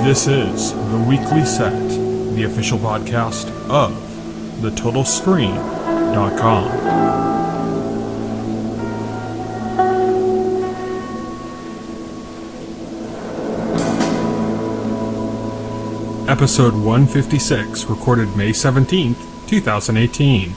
This is The Weekly Set, the official podcast of TheTotalScreen.com. Episode 156, recorded May 17th, 2018.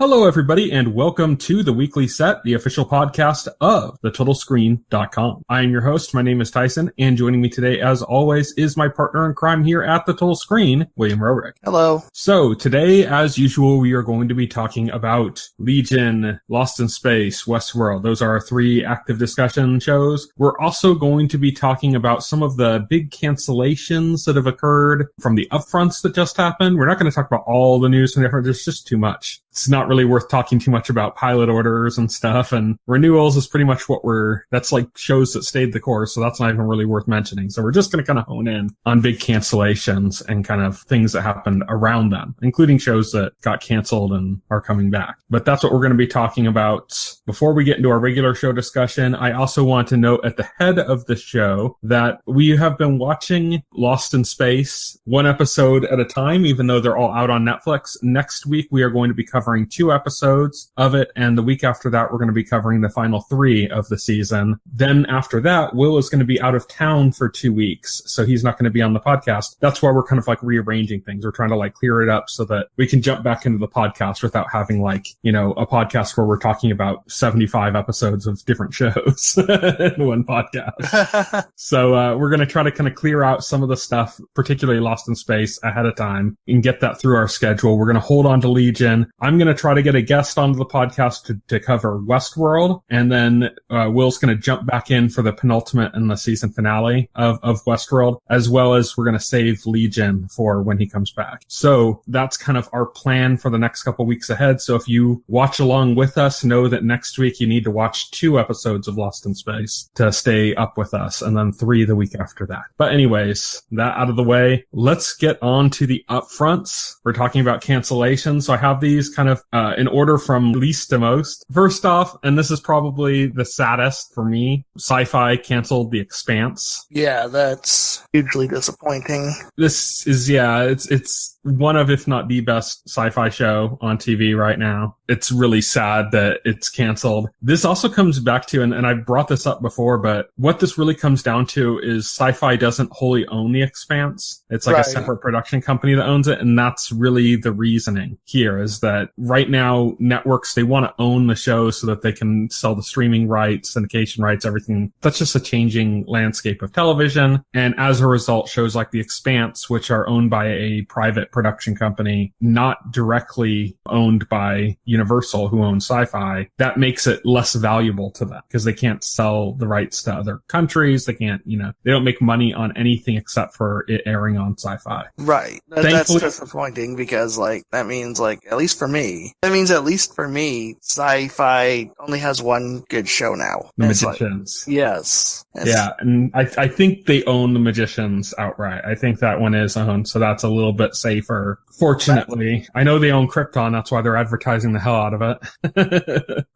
Hello, everybody, and welcome to The Weekly Set, the official podcast of TheTotalScreen.com. I am your host. My name is Tyson, and joining me today, as always, is my partner in crime here at The Total Screen, William Rohrig. Hello. So, today, as usual, we are going to be talking about Legion, Lost in Space, Westworld. Those are our three active discussion shows. We're also going to be talking about some of the big cancellations that have occurred from the upfronts that just happened. We're not going to talk about all the news from the upfront. There's just too much. It's not really worth talking too much about pilot orders and stuff, and renewals is pretty much that's like shows that stayed the course, so that's not even really worth mentioning. So we're just going to kind of hone in on big cancellations and kind of things that happened around them, including shows that got canceled and are coming back. But that's what we're going to be talking about. Before we get into our regular show discussion, I also want to note at the head of the show that we have been watching Lost in Space one episode at a time, even though they're all out on Netflix. Next week, we are going to be covering 2 episodes of it, and the week after that we're going to be covering the final 3 of the season. Then after that, Will is going to be out of town for 2 weeks, so he's not going to be on the podcast. That's why we're kind of like rearranging things. We're trying to like clear it up so that we can jump back into the podcast without having like, you know, a podcast where we're talking about 75 episodes of different shows in one podcast. So we're going to try to kind of clear out some of the stuff, particularly Lost in Space, ahead of time and get that through our schedule. We're going to hold on to Legion. I'm going to try to get a guest onto the podcast to cover Westworld, and then Will's going to jump back in for the penultimate and the season finale of Westworld, as well as we're going to save Legion for when he comes back. So that's kind of our plan for the next couple weeks ahead. So if you watch along with us, know that next week you need to watch 2 episodes of Lost in Space to stay up with us, and then 3 the week after that. But anyways, that out of the way, let's get on to the upfronts. We're talking about cancellations. So I have these kind of in order from least to most. First off, and this is probably the saddest for me, Sci-Fi canceled The Expanse. Yeah, that's hugely disappointing. This is, it's one of, if not the best sci-fi show on TV right now. It's really sad that it's canceled. This also comes back to, and I brought this up before, but what this really comes down to is Sci-Fi doesn't wholly own The Expanse. It's like a separate production company that owns it, and that's really the reasoning here, is that right now networks, they want to own the show so that they can sell the streaming rights, syndication rights, everything. That's just a changing landscape of television, and as a result, shows like The Expanse, which are owned by a private production company, not directly owned by Universal, who owns Sci-Fi, that makes it less valuable to them because they can't sell the rights to other countries. They can't, they don't make money on anything except for it airing on Sci-Fi. Right. That's disappointing because that means at least for me, Sci-Fi only has one good show now. The Magicians. Yes. Yeah. And I think they own The Magicians outright. I think that one is owned. So that's a little bit safer. Fortunately, I know they own Krypton. That's why they're advertising the hell out of it.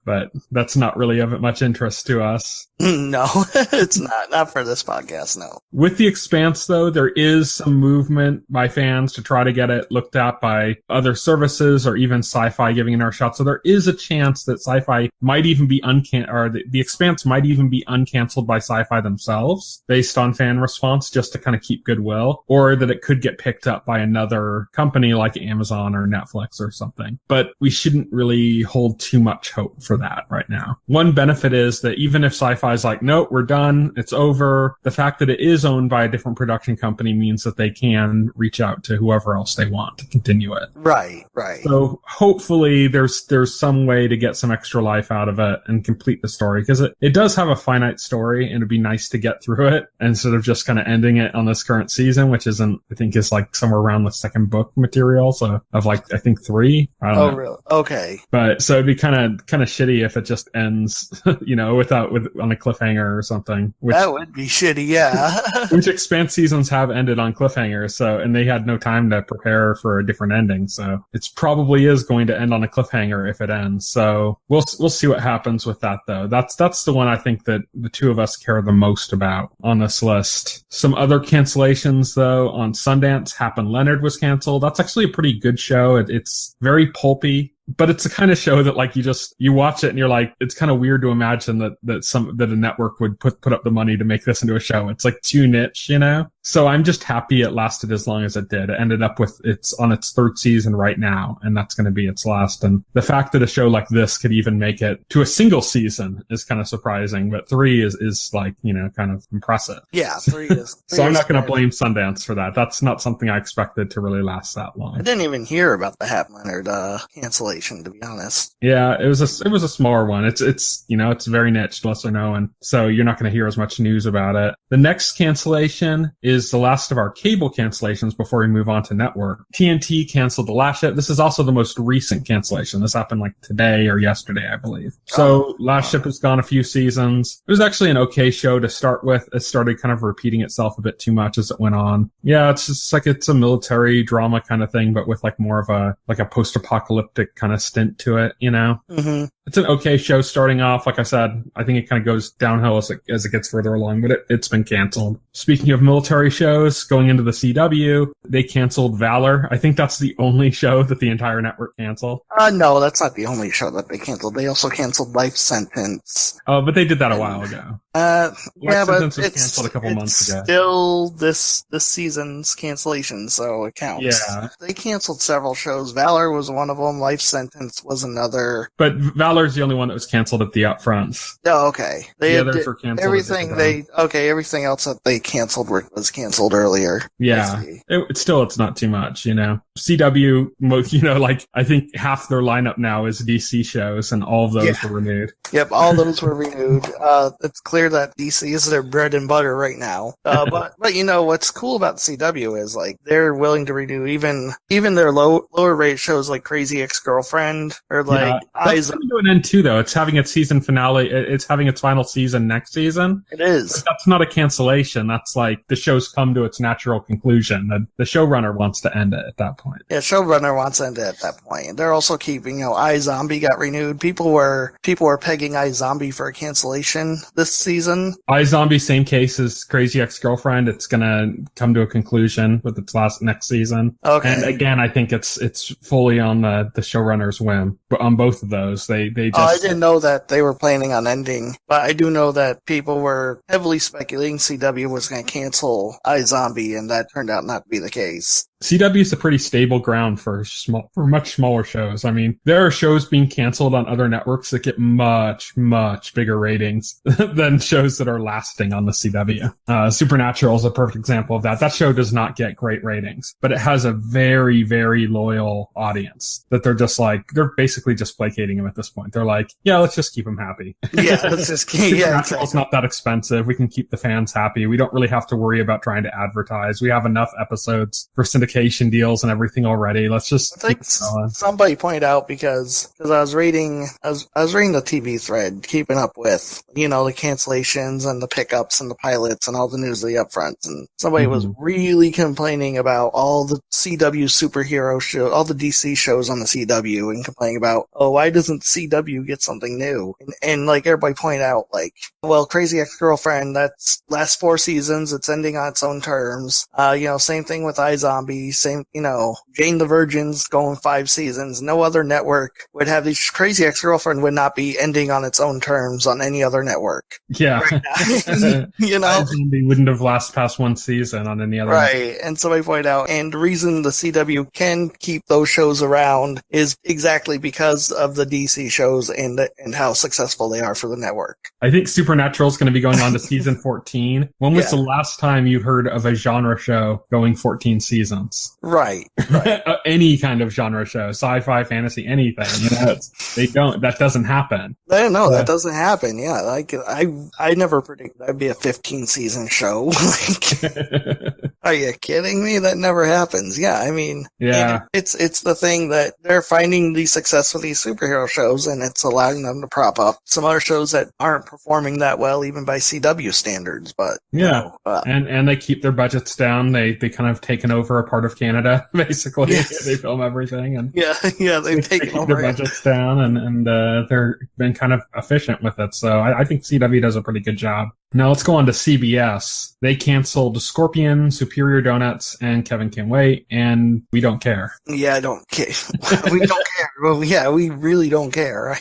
But that's not really of much interest to us. No, it's not. Not for this podcast, no. With The Expanse, though, there is some movement by fans to try to get it looked at by other services or even Sci-Fi giving it another shot. So there is a chance that Sci-Fi might even be The Expanse might even be uncanceled by Sci-Fi themselves based on fan response, just to kind of keep goodwill, or that it could get picked up by another company like Amazon or Netflix or something. But we shouldn't really hold too much hope for that right now. One benefit is that even if Sci-Fi is like, nope, we're done, it's over, the fact that it is owned by a different production company means that they can reach out to whoever else they want to continue it. Right. So hopefully there's some way to get some extra life out of it and complete the story, because it does have a finite story, and it'd be nice to get through it instead of just kind of ending it on this current season, which I think is like somewhere around the 2nd book material, so of like I think 3. I don't know. Really? Okay. But so it'd be kind of shitty if it just ends, on a cliffhanger or something. That would be shitty, yeah. Which Expanse seasons have ended on cliffhangers, so and they had no time to prepare for a different ending, so it's probably is going to end on a cliffhanger if it ends. So we'll see what happens with that, though. That's the one I think that the two of us care the most about on this list. Some other cancellations, though, on Sundance. Hap and Leonard was canceled. That's actually a pretty good show. It's very pulpy. But it's the kind of show that like you watch it and you're like, it's kind of weird to imagine that a network would put up the money to make this into a show. It's like too niche, So I'm just happy it lasted as long as it did. It ended up with it's on its 3rd season right now, and that's going to be its last. And the fact that a show like this could even make it to a single season is kind of surprising, but 3 is like, kind of impressive. Yeah, 3 is. So I'm not going to blame Sundance for that. That's not something I expected to really last that long. I didn't even hear about the Hap Leonard cancellation, to be honest. Yeah, it was a smaller one. It's very niche, lesser known, so you're not going to hear as much news about it. The next cancellation is the last of our cable cancellations before we move on to network. TNT canceled The Last Ship. This is also the most recent cancellation. This happened like today or yesterday, I believe. So Last Ship has gone a few seasons. It was actually an okay show to start with. It started kind of repeating itself a bit too much as it went on. Yeah, it's just like it's a military drama kind of thing, but with like more of a post-apocalyptic kind of stint to it, Mm-hmm. It's an okay show starting off. Like I said, I think it kind of goes downhill as it gets further along, but it's been canceled. Speaking of military shows, going into the CW, they canceled Valor. I think that's the only show that the entire network canceled. No, that's not the only show that they canceled. They also canceled Life Sentence. Oh, but they did that a while ago. Yeah, but was canceled a couple months ago. Still this season's cancellation, so it counts. Yeah. They canceled several shows. Valor was one of them. Life Sentence was another. But Valor's the only one that was canceled at the upfronts. Oh, okay. The others were canceled. Everything else that they canceled was canceled earlier. Yeah. It's not too much, CW, I think half their lineup now is DC shows, and all of those were renewed. Yep, all those were renewed. It's clear that DC is their bread and butter right now. But what's cool about CW is like they're willing to renew even their lower rate shows like Crazy Ex-Girlfriend or like Eyes. It's coming to an end too, though. It's having its season finale. It's having its final season next season. It is. But that's not a cancellation. That's like the show's come to its natural conclusion. The showrunner wants to end it at that point. Yeah, showrunner wants to end it at that point. They're also keeping, iZombie got renewed. People were pegging iZombie for a cancellation this season. iZombie, same case as Crazy Ex-Girlfriend. It's gonna come to a conclusion with its next season. Okay. And again, I think it's fully on the showrunner's whim. But on both of those, they just. I didn't know that they were planning on ending, but I do know that people were heavily speculating CW was going to cancel iZombie, and that turned out not to be the case. CW is a pretty stable ground for much smaller shows. I mean, there are shows being canceled on other networks that get much, much bigger ratings than shows that are lasting on the CW. Supernatural is a perfect example of that. That show does not get great ratings, but it has a very, very loyal audience that they're basically just placating him at this point. They're like, yeah, let's just keep him happy. Yeah, let's just keep Supernatural's not that expensive. We can keep the fans happy. We don't really have to worry about trying to advertise. We have enough episodes for syndication deals and everything already. Let's just. I think somebody pointed out because I was reading the TV thread, keeping up with the cancellations and the pickups and the pilots and all the news of the upfronts, and somebody was really complaining about all the CW superhero shows, all the DC shows on the CW, and complaining about, why doesn't CW get something new? And like everybody pointed out, like, well, Crazy Ex-Girlfriend, that's last 4 seasons, it's ending on its own terms. Same thing with iZombie. Same, Jane the Virgin's going 5 seasons. No other network would have these. Crazy Ex-Girlfriend would not be ending on its own terms on any other network. Yeah. Right They wouldn't have lasted past 1 season on any other. Right. Network. And somebody pointed out, and the reason the CW can keep those shows around is exactly because of the DC shows and how successful they are for the network. I think Supernatural is going to be going on to season 14. When was the last time you heard of a genre show going 14 seasons? Right. Any kind of genre show, sci-fi, fantasy, anything. That doesn't happen. I don't know. That doesn't happen. Yeah. Like I never predicted that'd be a 15 season show. Are you kidding me? That never happens. Yeah, I mean, Yeah. it's the thing that they're finding the success with these superhero shows, and it's allowing them to prop up some other shows that aren't performing that well, even by CW standards. But yeah, and they keep their budgets down. They kind of taken over a part of Canada, basically. Yes. They film everything, and they've taken over their budgets down, and they're been kind of efficient with it. So I think CW does a pretty good job. Now let's go on to CBS. They canceled Scorpion, Superior Donuts, and Kevin Can Wait, and we don't care. Yeah, I don't care. We don't care. Well, yeah, we really don't care.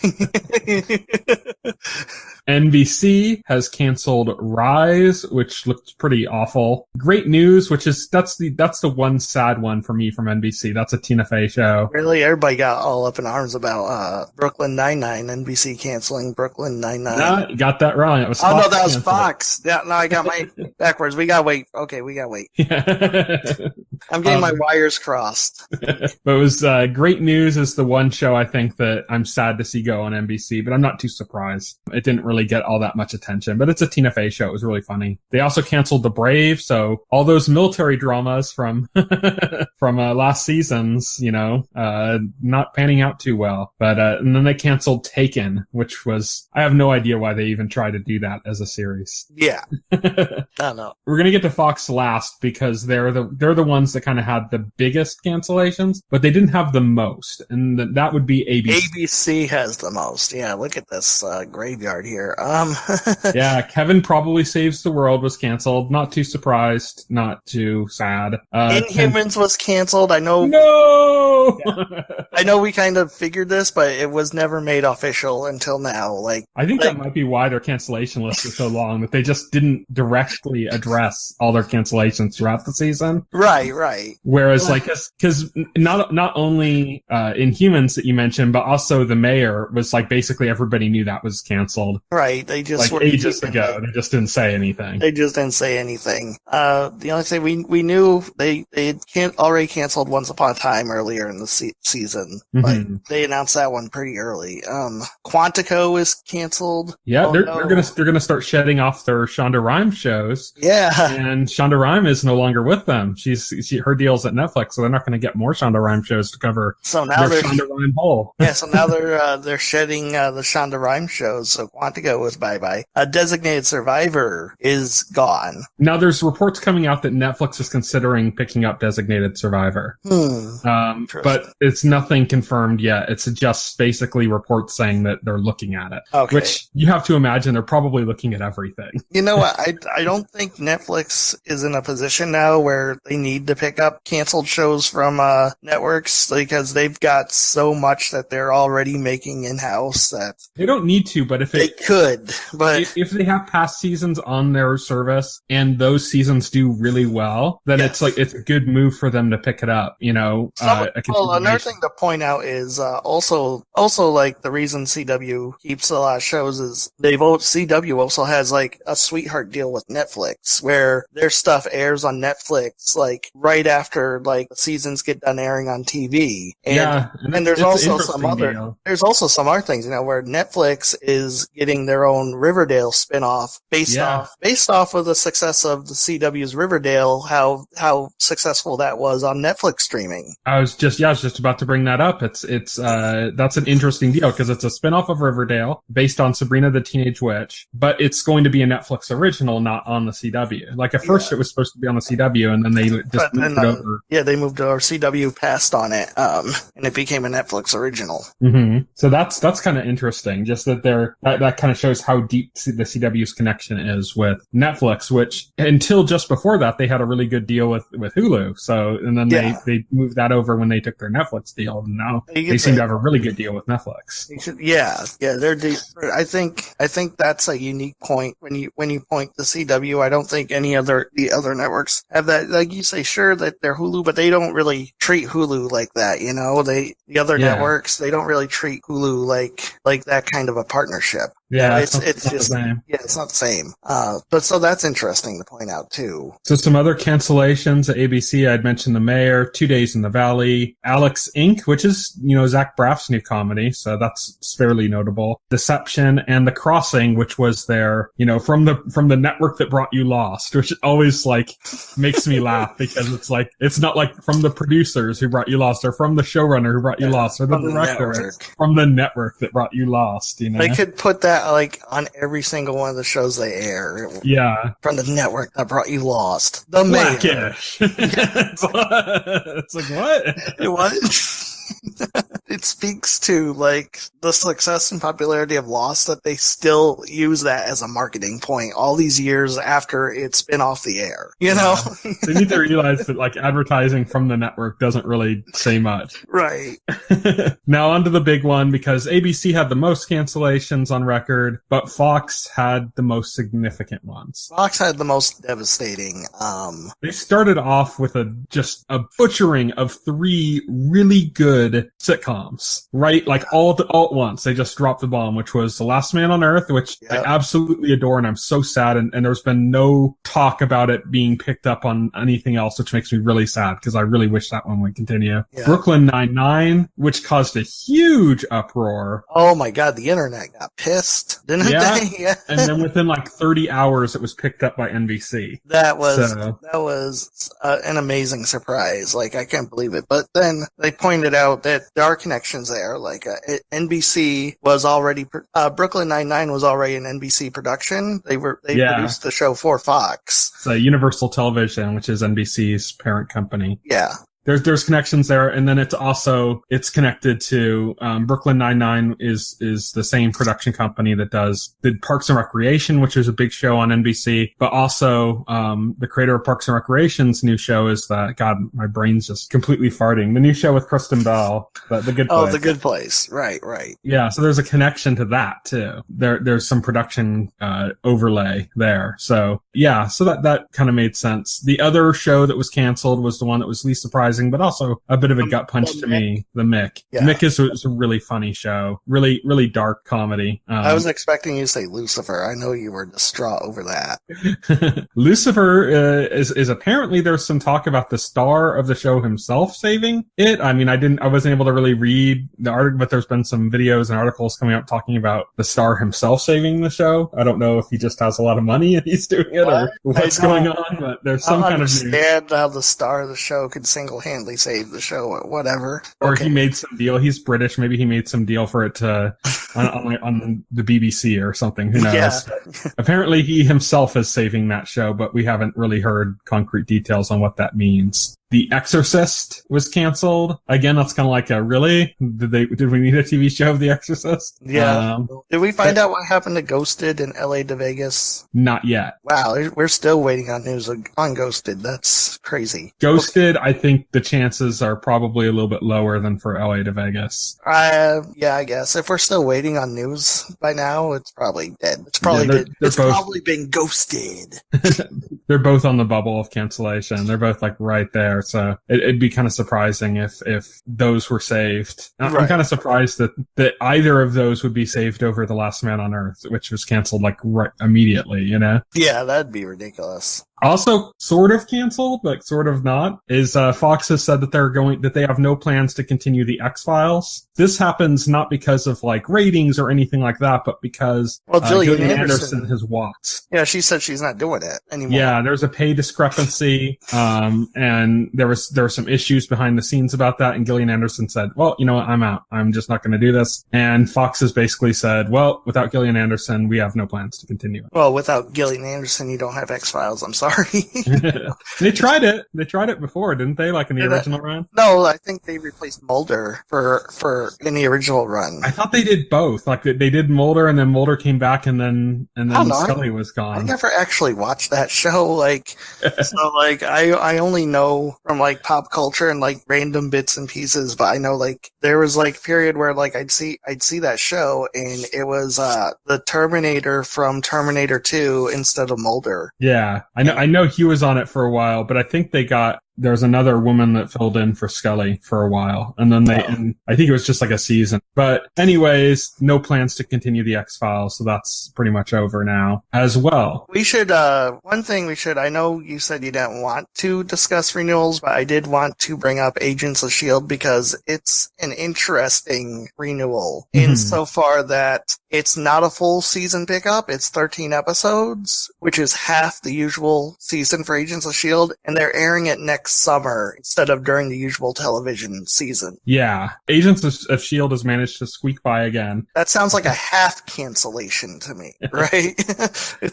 NBC has canceled Rise, which looked pretty awful. Great News, which is that's the one sad one for me from NBC. That's a Tina Fey show. Really, everybody got all up in arms about Brooklyn Nine-Nine. NBC canceling Brooklyn Nine-Nine. No, you got that wrong. It was Fox. Oh no, that was Fox. Yeah, no, I got my backwards. We gotta wait. Okay, we gotta wait. I'm getting my wires crossed. But it was Great News is the one show I think that I'm sad to see go on NBC, but I'm not too surprised. It didn't really get all that much attention, but it's a Tina Fey show. It was really funny. They also canceled The Brave, so all those military dramas from last season's, not panning out too well. But and then they canceled Taken, which was, I have no idea why they even tried to do that as a series. Yeah. I don't know. We're gonna get to Fox last because they're the ones that kind of had the biggest cancellations, but they didn't have the most, and that would be ABC. ABC has the most. Yeah, look at this graveyard here. Yeah, Kevin Probably Saves the World was canceled. Not too surprised, not too sad. Inhumans was canceled. I know. No. Yeah. I know we kind of figured this, but it was never made official until now. I think that might be why their cancellation list is so long, that they just didn't directly address all their cancellations throughout the season. Right. Whereas, because not only Inhumans that you mentioned, but also The Mayor was basically everybody knew that was canceled. Right. They just were ages ago. They just didn't say anything. The only thing we knew, they already canceled Once Upon a Time earlier in the season. Mm-hmm. They announced that one pretty early. Quantico is canceled. Yeah, they're gonna start shedding off their Shonda Rhimes shows. Yeah, and Shonda Rhimes is no longer with them. Her deal's at Netflix, so they're not going to get more Shonda Rhimes shows to cover. So now their Shonda Rhimes hole. Yeah, so now they're shedding the Shonda Rhimes shows. So Quantico is bye. A Designated Survivor is gone. Now there's reports coming out that Netflix is considering picking up Designated Survivor. But it's nothing confirmed yet. It's just basically reports saying that they're looking at it. Okay. Which you have to imagine they're probably looking at everything. You know what? I don't think Netflix is in a position now where they need to pick up canceled shows from networks, because they've got so much that they're already making in-house that they don't need to, but if they could, but if they have past seasons on their service and those seasons do really well, then it's a good move for them to pick it up. Another thing to point out is also the reason CW keeps a lot of shows is CW also has a sweetheart deal with Netflix where their stuff airs on Netflix right after the seasons get done airing on TV. And there's also some other things, where Netflix is getting their own Riverdale spinoff based off of the success of the CW's Riverdale, how successful that was on Netflix streaming. I was just about to bring that up. It's that's an interesting deal because it's a spinoff of Riverdale based on Sabrina the Teenage Witch, but it's going to be a Netflix original, not on the CW. At first it was supposed to be on the CW, and then they just moved it over. Yeah, they moved over. CW passed on it, and it became a Netflix original. Mm-hmm. So that's kind of interesting. Just that that kind of shows how deep the CW's connection is with Netflix, which until just before that they had a really good deal with Hulu. So and then they moved that over when they took their Netflix deal, and now they seem to have a really good deal with Netflix. They're deep. I think that's a unique point when you point to CW. I don't think the other networks have that. Like you say, sure that they're Hulu, but they don't really treat Hulu like that. The other networks, they don't really treat Hulu like that kind of a partnership. Yeah, it's not just the same. yeah, it's not the same. But so that's interesting to point out too. So some other cancellations at ABC, I'd mentioned The Mayor, 2 Days in the Valley, Alex Inc., which is, Zach Braff's new comedy, so that's fairly notable. Deception, and The Crossing, which was their, from the network that brought you Lost, which always makes me laugh because it's not like from the producers who brought you Lost or from the showrunner who brought you Lost or the director. It's from the network that brought you Lost, They could put that on every single one of the shows they air. Yeah. From the network that brought you Lost. The Mayor. Blackish. It's like, what? What? It speaks to the success and popularity of Lost that they still use that as a marketing point all these years after it's been off the air. They need to realize that advertising from the network doesn't really say much. Right. Now on to the big one, because ABC had the most cancellations on record, but Fox had the most significant ones. Fox had the most devastating. They started off with just a butchering of 3 really good sitcoms, right? All at once. They just dropped the bomb, which was The Last Man on Earth, which I absolutely adore, and I'm so sad. And there's been no talk about it being picked up on anything else, which makes me really sad because I really wish that one would continue. Yeah. Brooklyn Nine-Nine, which caused a huge uproar. Oh my God, the internet got pissed, didn't they? Yeah. And then within 30 hours, it was picked up by NBC. That was an amazing surprise. I can't believe it. But then they pointed out that there are connections there. NBC was already Brooklyn Nine-Nine was already an NBC production. They produced the show for Fox. It's Universal Television, which is NBC's parent company. Yeah. There's connections there, and then it's connected to Brooklyn Nine-Nine is the same production company that did Parks and Recreation, which is a big show on NBC, but also the creator of Parks and Recreation's new show is God, my brain's just completely farting. The new show with Kristen Bell, The Good Place. Oh, The Good Place. Right. Yeah, so there's a connection to that too. There's some production overlay there. So yeah, so that kind of made sense. The other show that was canceled was the one that was least surprising, but also a bit of a gut punch to me, The Mick. Yeah. Mick is a really funny show. Really, really dark comedy. I was expecting you to say Lucifer. I know you were distraught over that. Lucifer is apparently there's some talk about the star of the show himself saving it. I mean, I wasn't able to really read the article, but there's been some videos and articles coming up talking about the star himself saving the show. I don't know if he just has a lot of money and he's doing it or what's going on, but there's some kind of news. I understand how the star of the show could single-handedly save the show or whatever. Or he made some deal. He's British. Maybe he made some deal for it to on the BBC or something. Who knows? Yeah. Apparently he himself is saving that show, but we haven't really heard concrete details on what that means. The Exorcist was canceled. Again, that's kind of like really? Did we need a TV show of The Exorcist? Yeah. Did we find out what happened to Ghosted in LA to Vegas? Not yet. Wow, we're still waiting on news on Ghosted. That's crazy. Ghosted, I think the chances are probably a little bit lower than for LA to Vegas. Yeah, I guess. If we're still waiting on news by now, it's probably dead. It's probably probably been ghosted. They're both on the bubble of cancellation. They're both right there. So it'd be kind of surprising if those were saved. Right. I'm kind of surprised that either of those would be saved over The Last Man on Earth, which was canceled right immediately, Yeah, that'd be ridiculous. Also, sort of canceled, but sort of not, is Fox has said that they have no plans to continue the X-Files. This happens not because of ratings or anything like that, but because Gillian Anderson has walked. Yeah, she said she's not doing it anymore. Yeah, there's a pay discrepancy, and there were some issues behind the scenes about that, and Gillian Anderson said, well, you know what, I'm out. I'm just not going to do this. And Fox has basically said, well, without Gillian Anderson, we have no plans to continue it. Well, without Gillian Anderson, you don't have X-Files. I'm sorry. They tried it. They tried it before, didn't they? In the original run? No, I think they replaced Mulder in the original run. I thought they did both. They did Mulder, and then Mulder came back, and then Scully was gone. I never actually watched that show. I only know from pop culture and random bits and pieces. But I know there was a period where I'd see that show, and it was the Terminator from Terminator 2 instead of Mulder. Yeah, I know he was on it for a while, but I think they got there's another woman that filled in for Scully for a while, and then and I think it was just like a season. But anyways, no plans to continue the X-Files, so that's pretty much over now as well. We should, one thing we should, I know you said you didn't want to discuss renewals, but I did want to bring up Agents of S.H.I.E.L.D. because it's an interesting renewal insofar that it's not a full season pickup. It's 13 episodes, which is half the usual season for Agents of S.H.I.E.L.D., and they're airing it next summer instead of during the usual television season. Yeah. Agents of S.H.I.E.L.D. has managed to squeak by again. That sounds like a half cancellation to me, right?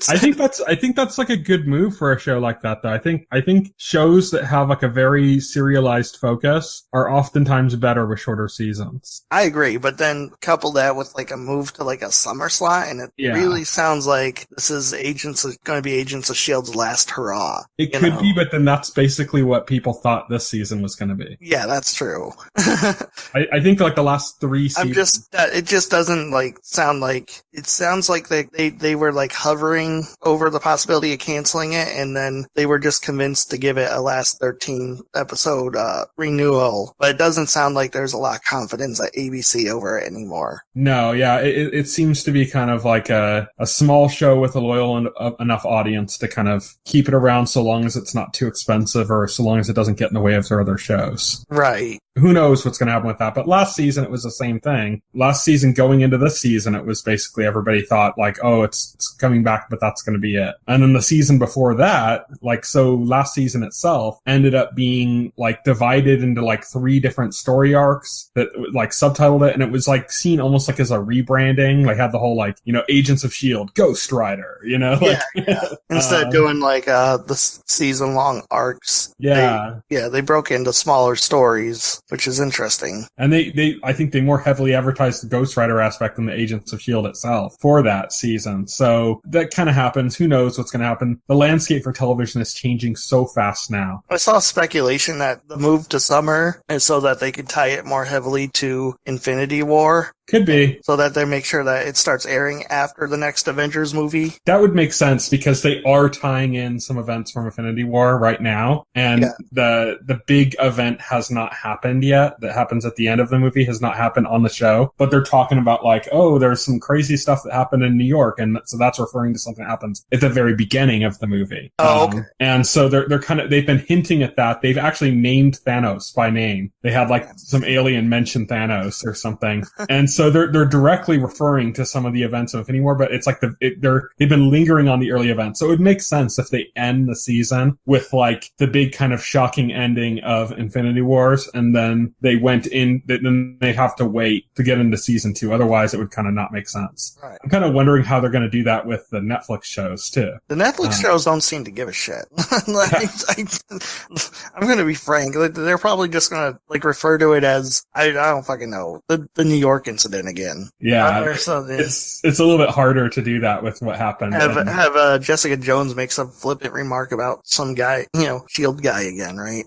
I think that's like a good move for a show like that, though. I think shows that have like a very serialized focus are oftentimes better with shorter seasons. I agree, but then couple that with like a move to like a summer slot, and it really sounds like this is going to be Agents of S.H.I.E.L.D.'s last hurrah. It could be, but then that's basically what people thought this season was going to be. Yeah, that's true. I think like the last 3 seasons. It just doesn't like sound like, it sounds like they were like hovering over the possibility of canceling it, and then they were just convinced to give it a last 13 episode renewal. But it doesn't sound like there's a lot of confidence at ABC over it anymore. No, yeah, it seems to be kind of like a small show with a loyal enough audience to kind of keep it around so long as it's not too expensive or so long as it doesn't get in the way of their other shows. Right. Who knows what's going to happen with that? But last season, it was the same thing. Last season, going into this season, it was basically everybody thought like, oh, it's coming back, but that's going to be it. And then the season before that, like, so last season itself ended up being like divided into like 3 different story arcs that like subtitled it. And it was like seen almost like as a rebranding, like had the whole like, Agents of S.H.I.E.L.D., Ghost Rider, like, Instead of doing like the season long arcs. They broke into smaller stories, which is interesting. And I think they more heavily advertised the Ghost Rider aspect than the Agents of S.H.I.E.L.D. itself for that season. So that kind of happens. Who knows what's going to happen? The landscape for television is changing so fast now. I saw speculation that the move to summer is so that they could tie it more heavily to Infinity War. Could be. So that they make sure that it starts airing after the next Avengers movie. That would make sense because they are tying in some events from Infinity War right now. And the big event has not happened yet. That happens at the end of the movie has not happened on the show. But they're talking about like, oh, there's some crazy stuff that happened in New York. And so that's referring to something that happens at the very beginning of the movie. Oh, okay. And so they've been hinting at that. They've actually named Thanos by name. They had like some alien mention Thanos or something. And so they're directly referring to some of the events of Infinity War, but it's like they've been lingering on the early events. So it would make sense if they end the season with like the big kind of shocking ending of Infinity Wars, and then then they have to wait to get into season 2. Otherwise, it would kind of not make sense. Right. I'm kind of wondering how they're going to do that with the Netflix shows too. The Netflix shows don't seem to give a shit. I'm going to be frank. They're probably just going to like refer to it as I don't fucking know, the New York incident again. Yeah, it's a little bit harder to do that with what happened. Have Jessica Jones make some flippant remark about some guy, S.H.I.E.L.D. guy again, right?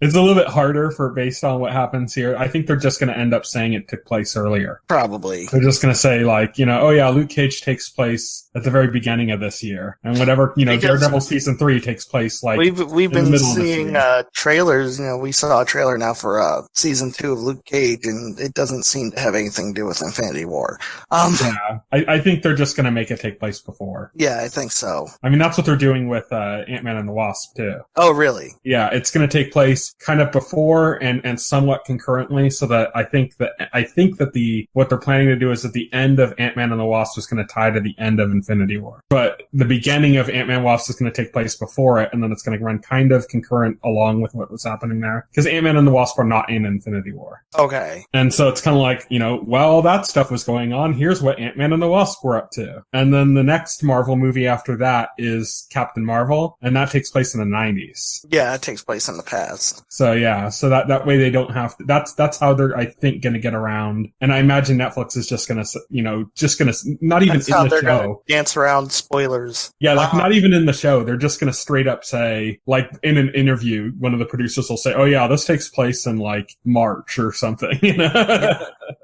It's a little bit harder based on what happens here. I think they're just going to end up saying it took place earlier. Probably. They're just going to say like, oh yeah, Luke Cage takes place at the very beginning of this year, and whatever, Daredevil season 3 takes place like we've been seeing trailers. We saw a trailer now for season 2 of Luke Cage, and it doesn't seem to have anything to do with Infinity War. I think they're just going to make it take place before. Yeah, I think so. I mean, that's what they're doing with Ant-Man and the Wasp too. Oh, really? Yeah, it's going to take place kind of before and somewhat concurrently, so that I think that what they're planning to do is that the end of Ant-Man and the Wasp is going to tie to the end of Infinity War. But the beginning of Ant-Man and the Wasp is going to take place before it, and then it's going to run kind of concurrent along with what was happening there. Because Ant-Man and the Wasp are not in Infinity War. Okay. And so it's kind of like, while that stuff was going on, here's what Ant-Man and the Wasp were up to. And then the next Marvel movie after that is Captain Marvel, and that takes place in the 90s. Yeah, it takes place in the past. So yeah, so that way they don't have to, that's how they're, I think, going to get around. And I imagine Netflix is just going to, not even that's in how the they're show. Gonna dance around spoilers. Yeah, like not even in the show. They're just going to straight up say, like in an interview, one of the producers will say, oh yeah, this takes place in like March or something,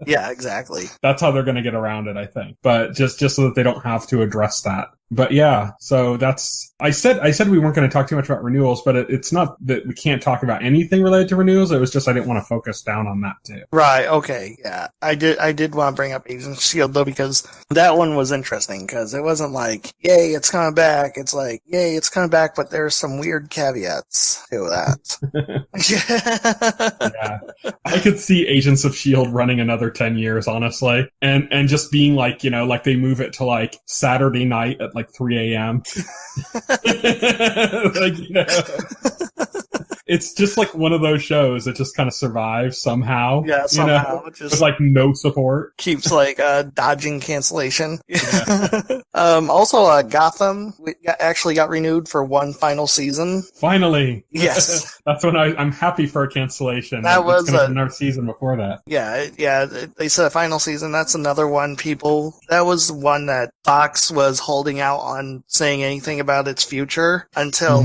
Yeah, exactly. That's how they're going to get around it, I think. But just so that they don't have to address that But yeah, so I said we weren't going to talk too much about renewals, but it's not that we can't talk about anything related to renewals. It was just I didn't want to focus down on that too. Right. Okay. Yeah. I did want to bring up Agents of S.H.I.E.L.D. though, because that one was interesting because it wasn't like, yay, it's coming back. It's like, yay, it's coming back, but there's some weird caveats to that. Yeah. I could see Agents of S.H.I.E.L.D. running another 10 years, honestly. And just being like, like they move it to like Saturday night at like 3 a.m. Like, it's just like one of those shows that just kind of survives somehow. Yeah, somehow. Just with like no support. Keeps like dodging cancellation. Yeah. Also, Gotham actually got renewed for one final season. Finally. Yes. That's when I'm happy for a cancellation. That was another season before that. Yeah. They said a final season. That's another one. That was the one that Fox was holding out on saying anything about its future until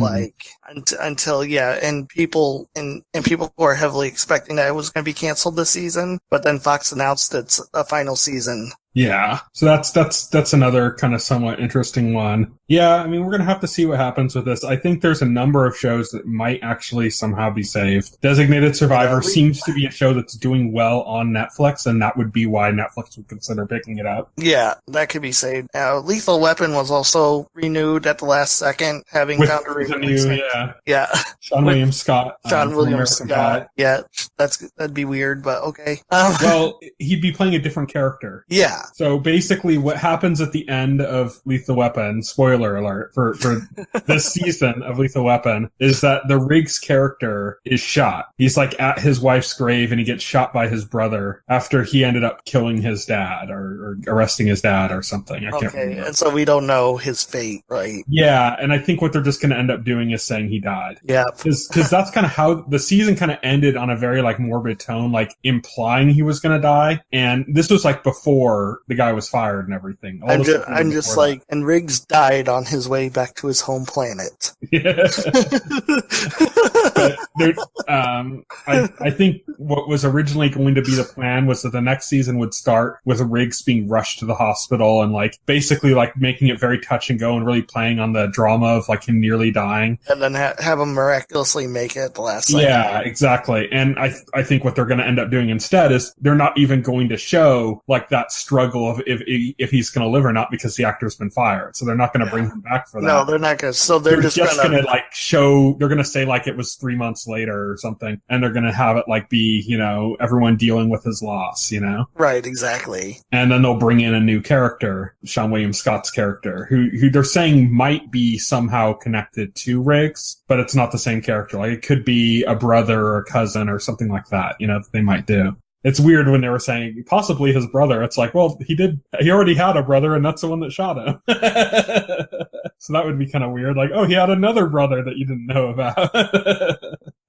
and people were heavily expecting that it was going to be canceled this season, but then Fox announced it's a final season. Yeah, so that's another kind of somewhat interesting one. Yeah, I mean, we're going to have to see what happens with this. I think there's a number of shows that might actually somehow be saved. Designated Survivor seems to be a show that's doing well on Netflix, and that would be why Netflix would consider picking it up. Yeah, that could be saved. Lethal Weapon was also renewed at the last second, having found a replacement. Yeah. Sean William Scott. Sean William Scott. Yeah, that'd be weird, but okay. Well, he'd be playing a different character. Yeah. So basically what happens at the end of Lethal Weapon, spoiler alert, for this season of Lethal Weapon, is that the Riggs character is shot. He's like at his wife's grave and he gets shot by his brother after he ended up killing his dad or arresting his dad or something. I can't remember. And so we don't know his fate, right? Yeah, and I think what they're just going to end up doing is saying he died. Yeah. Because that's kind of how the season kind of ended, on a very like morbid tone, like implying he was going to die. And this was like before the guy was fired and everything. I'm just like, and Riggs died on his way back to his home planet. Yeah. I think what was originally going to be the plan was that the next season would start with Riggs being rushed to the hospital and like basically like making it very touch and go and really playing on the drama of like him nearly dying. And then have him miraculously make it at the last second. Yeah, exactly. And I think what they're going to end up doing instead is they're not even going to show like that struggle of if he's going to live or not, because the actor's been fired. So they're not going to bring him back for that. No, they're not going to. So they're just going to like show, they're going to say like it was 3 months later or something. And they're going to have it like be, everyone dealing with his loss, Right, exactly. And then they'll bring in a new character, Sean William Scott's character, who they're saying might be somehow connected to Riggs, but it's not the same character. Like it could be a brother or a cousin or something like that, that they might do. It's weird when they were saying possibly his brother. It's like, well, he already had a brother and that's the one that shot him. So that would be kind of weird. Like, oh, he had another brother that you didn't know about.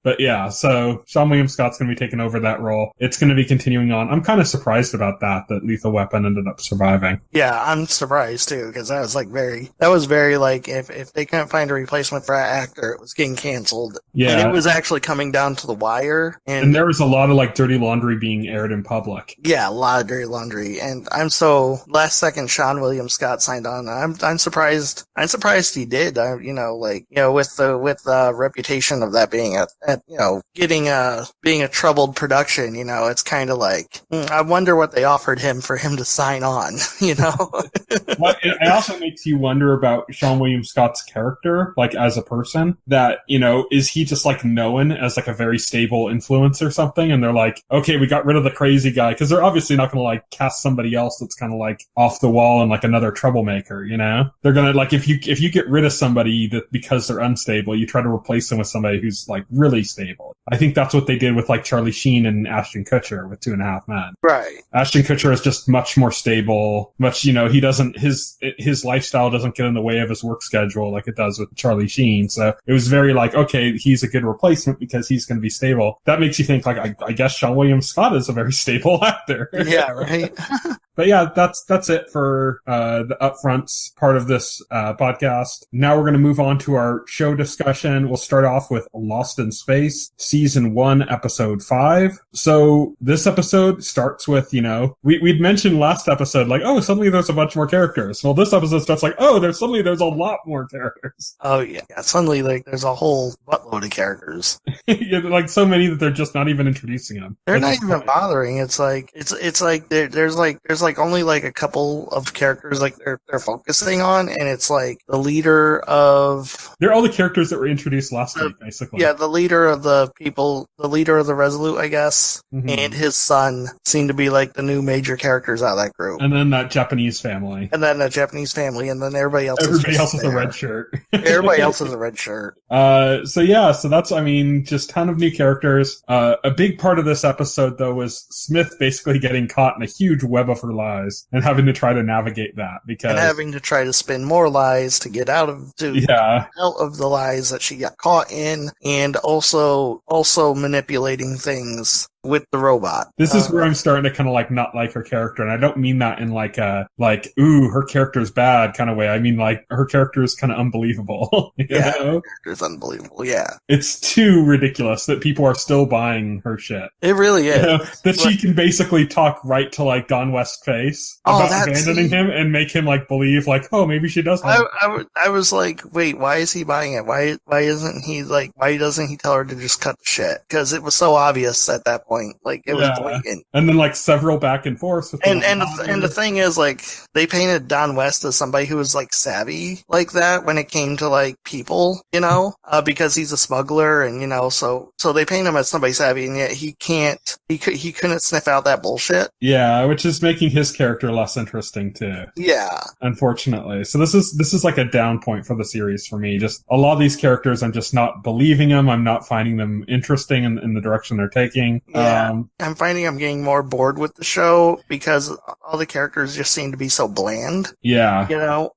But yeah, so Sean William Scott's going to be taking over that role. It's going to be continuing on. I'm kind of surprised about that Lethal Weapon ended up surviving. Yeah, I'm surprised too, because that was very like, if they couldn't find a replacement for that actor, it was getting canceled. Yeah. And it was actually coming down to the wire. And there was a lot of like dirty laundry being aired in public. Yeah, a lot of dirty laundry. And last second Sean William Scott signed on. I'm surprised he did. With the reputation of that being being a troubled production, it's kind of like, I wonder what they offered him for him to sign on, Well, it also makes you wonder about Sean William Scott's character, like as a person, that, is he just like known as like a very stable influence or something? And they're like, okay, we got rid of the crazy guy, because they're obviously not going to like cast somebody else that's kind of like off the wall and like another troublemaker, They're going to like, if you get rid of somebody that because they're unstable, you try to replace them with somebody who's like really stable. I think that's what they did with like Charlie Sheen and Ashton Kutcher with 2.5 Men. Right. Ashton Kutcher is just much more stable. He doesn't, his lifestyle doesn't get in the way of his work schedule like it does with Charlie Sheen. So it was very like, okay, he's a good replacement because he's going to be stable. That makes you think like, I guess Sean William Scott is a very stable actor. Yeah, right. But yeah, that's it for the upfronts part of this podcast. Now we're going to move on to our show discussion. We'll start off with Lost in Space, Season 1, Episode 5. So this episode starts with, we'd mentioned last episode, like, oh, suddenly there's a bunch more characters. Well, this episode starts like, oh, there's a lot more characters. Oh, yeah. Suddenly, like, there's a whole buttload of characters. Yeah, like so many that they're just not even introducing them. They're not even bothering. It's like there's only like a couple of characters like they're focusing on, and it's like the leader of. They're all the characters that were introduced last week, basically. Yeah, the leader of the Resolute, I guess, and his son seem to be like the new major characters out of that group. And then that Japanese family. And then everybody else. Everybody else has a red shirt. Everybody else has a red shirt. So that's, just ton of new characters. A big part of this episode, though, was Smith basically getting caught in a huge web of her lies and having to try to navigate that and having to try to spin more lies to get out of the lies that she got caught in, and also manipulating things with the robot. This is where I'm starting to kind of like not like her character, and I don't mean that in like a ooh, her character's bad kind of way. I mean like her character is kind of unbelievable. Her character's unbelievable. Yeah, it's too ridiculous that people are still buying her shit. It really is. That she can basically talk right to like Don West's face about abandoning him and make him like believe like, oh, maybe she does. I was like, wait, why is he buying it? Why doesn't he tell her to just cut the shit? Because it was so obvious at that point. Like it was blatant. And then like several back and forth. And the thing is, like, they painted Don West as somebody who was like savvy like that when it came to like people, because he's a smuggler, and so they paint him as somebody savvy, and yet he couldn't sniff out that bullshit. Yeah, which is making his character less interesting too. Yeah, unfortunately. So this is like a down point for the series for me. Just a lot of these characters, I'm just not believing them. I'm not finding them interesting in the direction they're taking. Yeah, I'm finding I'm getting more bored with the show because all the characters just seem to be so bland. Yeah.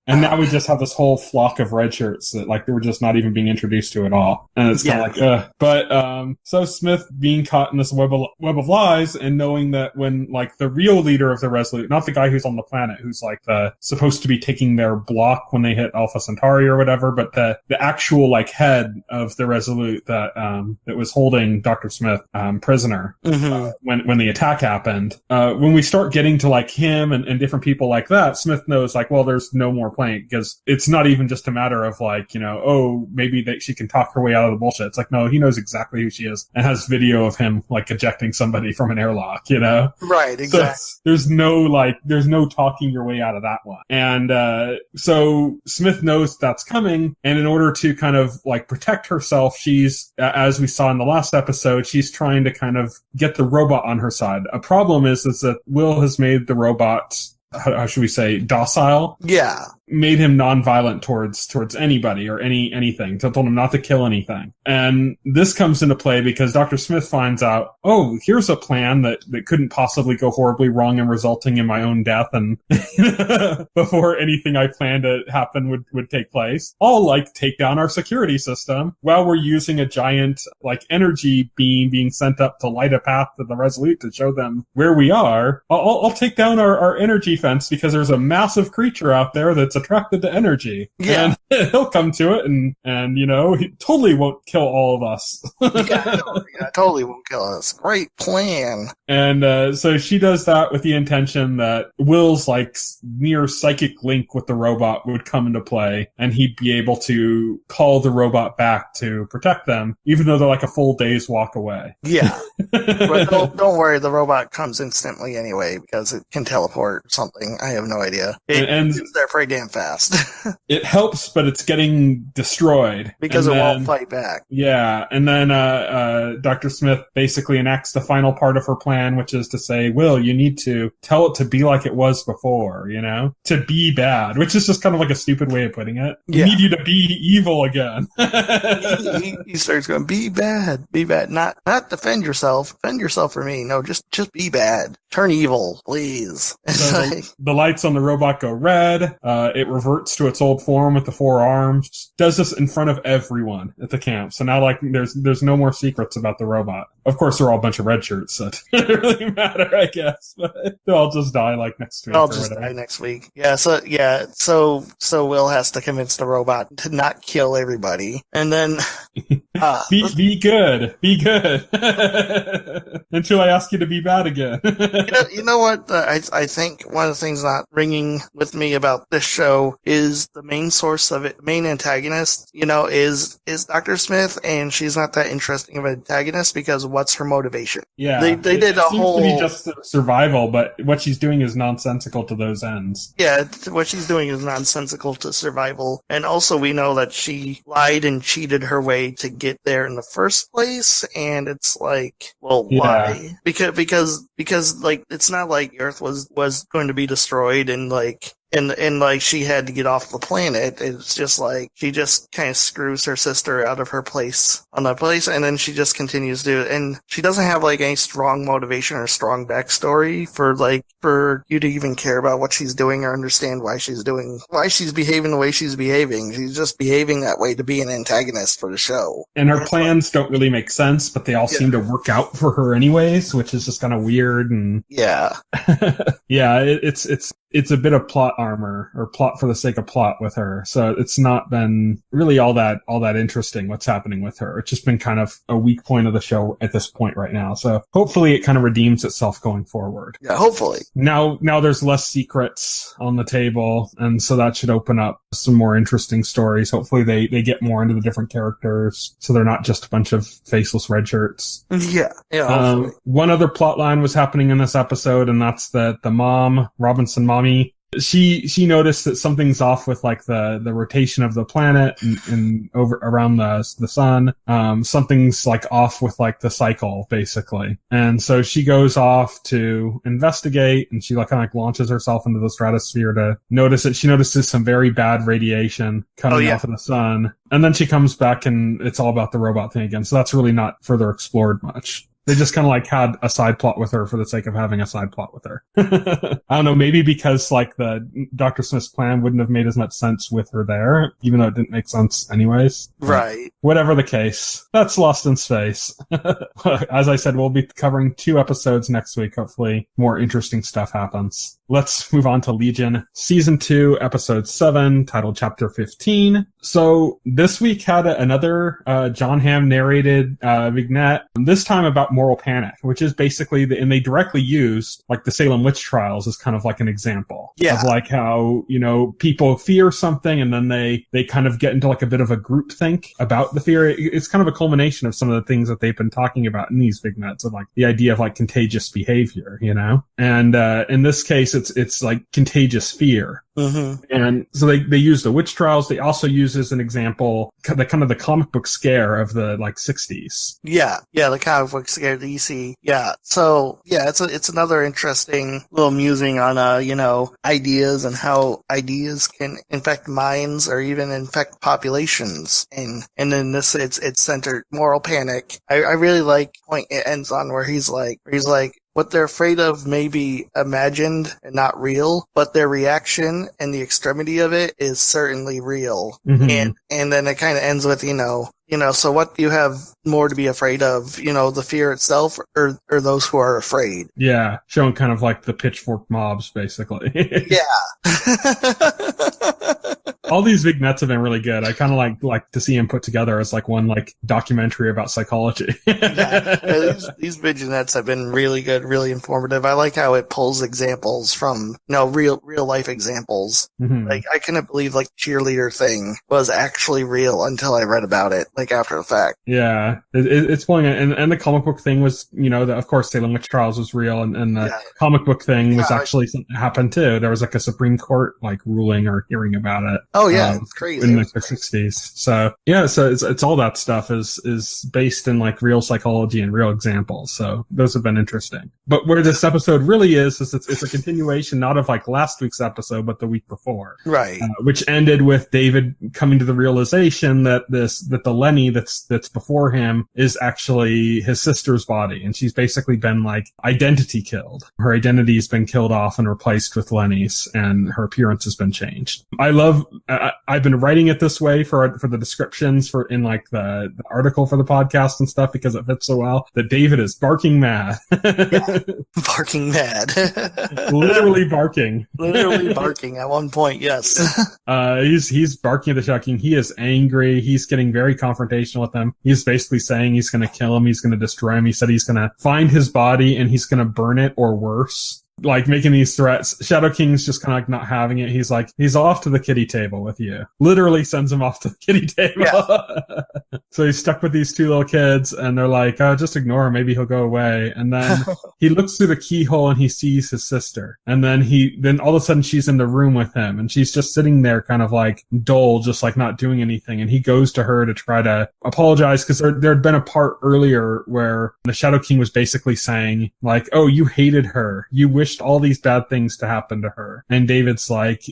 And now we just have this whole flock of red shirts that like we're just not even being introduced to at all. And it's kind of like, But so Smith being caught in this web of lies, and knowing that when like the real leader of the Resolute, not the guy who's on the planet who's like supposed to be taking their block when they hit Alpha Centauri or whatever, but the actual like head of the Resolute that was holding Dr. Smith prisoner when the attack happened. When we start getting to like him and different people like that, Smith knows like, well, there's no more playing, because it's not even just a matter of like, oh, maybe that she can talk her way out of the bullshit. It's like, no, he knows exactly who she is and has video of him like ejecting somebody from an airlock, Right, exactly. So there's no talking your way out of that one. And so Smith knows that's coming, and in order to kind of like protect herself, she's, as we saw in the last episode, she's trying to kind of get the robot on her side. A problem is that Will has made the robot, how should we say, docile? Yeah. Made him non-violent towards anybody or anything. Told him not to kill anything. And this comes into play because Dr. Smith finds out, oh, here's a plan that couldn't possibly go horribly wrong and resulting in my own death, and before anything I planned to happen would take place. I'll like take down our security system while we're using a giant like energy beam being sent up to light a path to the Resolute to show them where we are. I'll take down our energy fence because there's a massive creature out there that's attracted to energy. Yeah. And he'll come to it and he totally won't kill all of us. Totally won't kill us. Great plan. And so she does that with the intention that Will's like near psychic link with the robot would come into play, and he'd be able to call the robot back to protect them, even though they're like a full day's walk away. Yeah. But don't worry, the robot comes instantly anyway because it can teleport or something. I have no idea. It's there pretty damn fast. It helps, but it's getting destroyed. Because it won't fight back. Yeah, and then Dr. Smith basically enacts the final part of her plan, which is to say, Will, you need to tell it to be like it was before, to be bad, which is just kind of like a stupid way of putting it. We need you to be evil again. he starts going, be bad, not defend yourself for me. No, just be bad. turn evil, please. So the lights on the robot go red. It reverts to its old form with the 4 arms. Does this in front of everyone at the camp. So now, like, there's no more secrets about the robot. Of course, they're all a bunch of red shirts, so it doesn't really matter, I guess. But they'll all just die, like, next week. They'll just die next week. Yeah, so Will has to convince the robot to not kill everybody. And then... be good. Be good. Until I ask you to be bad again. You know what? I think one of the things not ringing with me about this show is the main source of it, main antagonist, is Dr. Smith, and she's not that interesting of an antagonist because what's her motivation? Yeah. They did a whole... It seems to be just survival, but what she's doing is nonsensical to those ends. Yeah, what she's doing is nonsensical to survival. And also we know that she lied and cheated her way to get there in the first place, and it's like, well, why? Because like, it's not like Earth was going to be destroyed and like she had to get off the planet. It's just like she just kind of screws her sister out of her place on that place, and then she just continues to, and she doesn't have like any strong motivation or strong backstory for you to even care about what she's doing or understand why she's behaving the way she's behaving. She's just behaving that way to be an antagonist for the show. And her plans don't really make sense, but they all seem to work out for her anyways, which is just kind of weird. And yeah, it's a bit of plot armor, or plot for the sake of plot with her. So it's not been really all that interesting what's happening with her. It's just been kind of a weak point of the show at this point right now. So hopefully it kind of redeems itself going forward. Yeah, hopefully. Now there's less secrets on the table, and so that should open up some more interesting stories. Hopefully they get more into the different characters, so they're not just a bunch of faceless red shirts. Yeah. One other plot line was happening in this episode, and that's that the mom, Robinson mommy, she noticed that something's off with like the rotation of the planet and over around the sun. Something's like off with like the cycle basically. And so she goes off to investigate, and she kind of launches herself into the stratosphere to notice it. She notices some very bad radiation coming off of the sun. And then she comes back and it's all about the robot thing again. So that's really not further explored much. They just kind of like had a side plot with her for the sake of having a side plot with her. I don't know, maybe because like the Dr. Smith's plan wouldn't have made as much sense with her there, even though it didn't make sense anyways. Right. Whatever the case, that's Lost in Space. As I said, we'll be covering 2 episodes next week. Hopefully more interesting stuff happens. Let's move on to Legion, Season 2, Episode 7, titled Chapter 15. So this week had another John Hamm narrated vignette, this time about moral panic, which is basically, and they directly used like the Salem witch trials as kind of like an example of like how, people fear something and then they kind of get into like a bit of a group think about the fear. It's kind of a culmination of some of the things that they've been talking about in these vignettes of like the idea of like contagious behavior, and in this case, it's like contagious fear. Mm-hmm. And so they use the witch trials. They also use as an example the comic book scare of the like 60s. Yeah, the comic book scare that you see. Yeah, so yeah, it's another interesting little musing on ideas and how ideas can infect minds or even infect populations. And in this, it's centered moral panic. I really like the point it ends on where he's like. What they're afraid of may be imagined and not real, but their reaction and the extremity of it is certainly real. Mm-hmm. And then it kind of ends with, so what do you have more to be afraid of? The fear itself or those who are afraid? Yeah. Showing kind of like the pitchfork mobs, basically. Yeah. All these vignettes have been really good. I kind of like to see them put together as like one like documentary about psychology. These vignettes have been really good, really informative. I like how it pulls examples from real life examples. Mm-hmm. Like I couldn't believe like cheerleader thing was actually real until I read about it like after the fact. Yeah, it's pulling it, and the comic book thing was of course Salem witch trials was real, and the comic book thing was actually something that happened too. There was like a Supreme Court like ruling or hearing about it. Oh yeah, it's crazy. In like the 60s. So yeah, so it's all that stuff is based in like real psychology and real examples. So those have been interesting. But where this episode really is it's a continuation, not of like last week's episode, but the week before. Right. Which ended with David coming to the realization that the Lenny that's before him is actually his sister's body. And she's basically been like identity killed. Her identity has been killed off and replaced with Lenny's, and her appearance has been changed. I've been writing it this way for the descriptions for in like the article for the podcast and stuff because it fits so well that David is barking mad. Yeah. Barking mad. Literally barking. Literally barking at one point, yes. He's barking at the Shadow King. He is angry. He's getting very confrontational with him. He's basically saying he's going to kill him. He's going to destroy him. He said he's going to find his body and he's going to burn it or worse. Like making these threats. Shadow King's just kind of like not having it. He's like, he's off to the kiddie table with you. Literally sends him off to the kiddie table. Yeah. So he's stuck with these two little kids and they're like, oh, just ignore him. Maybe he'll go away. And then he looks through the keyhole and he sees his sister. And then all of a sudden she's in the room with him and she's just sitting there kind of like dull, just like not doing anything. And he goes to her to try to apologize because there had been a part earlier where the Shadow King was basically saying like, oh, you hated her. You wished all these bad things to happen to her. And David's like,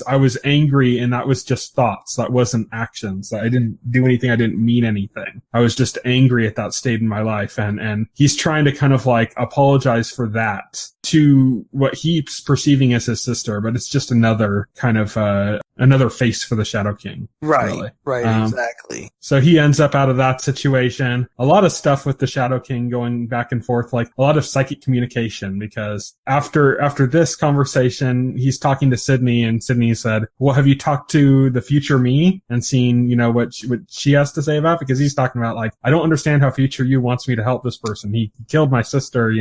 I was angry and that was just thoughts. That wasn't actions. I didn't do anything. I didn't mean anything. I was just angry at that state in my life. And he's trying to kind of like apologize for that to what he's perceiving as his sister, but it's just another kind of, another face for the Shadow King. Right, really. Right, exactly. So he ends up out of that situation. A lot of stuff with the Shadow King going back and forth, like a lot of psychic communication, because after this conversation, he's talking to Sydney and Sydney said, well, have you talked to the future me and seen, what she has to say about it? Because he's talking about like, I don't understand how future you wants me to help this person. He killed my sister,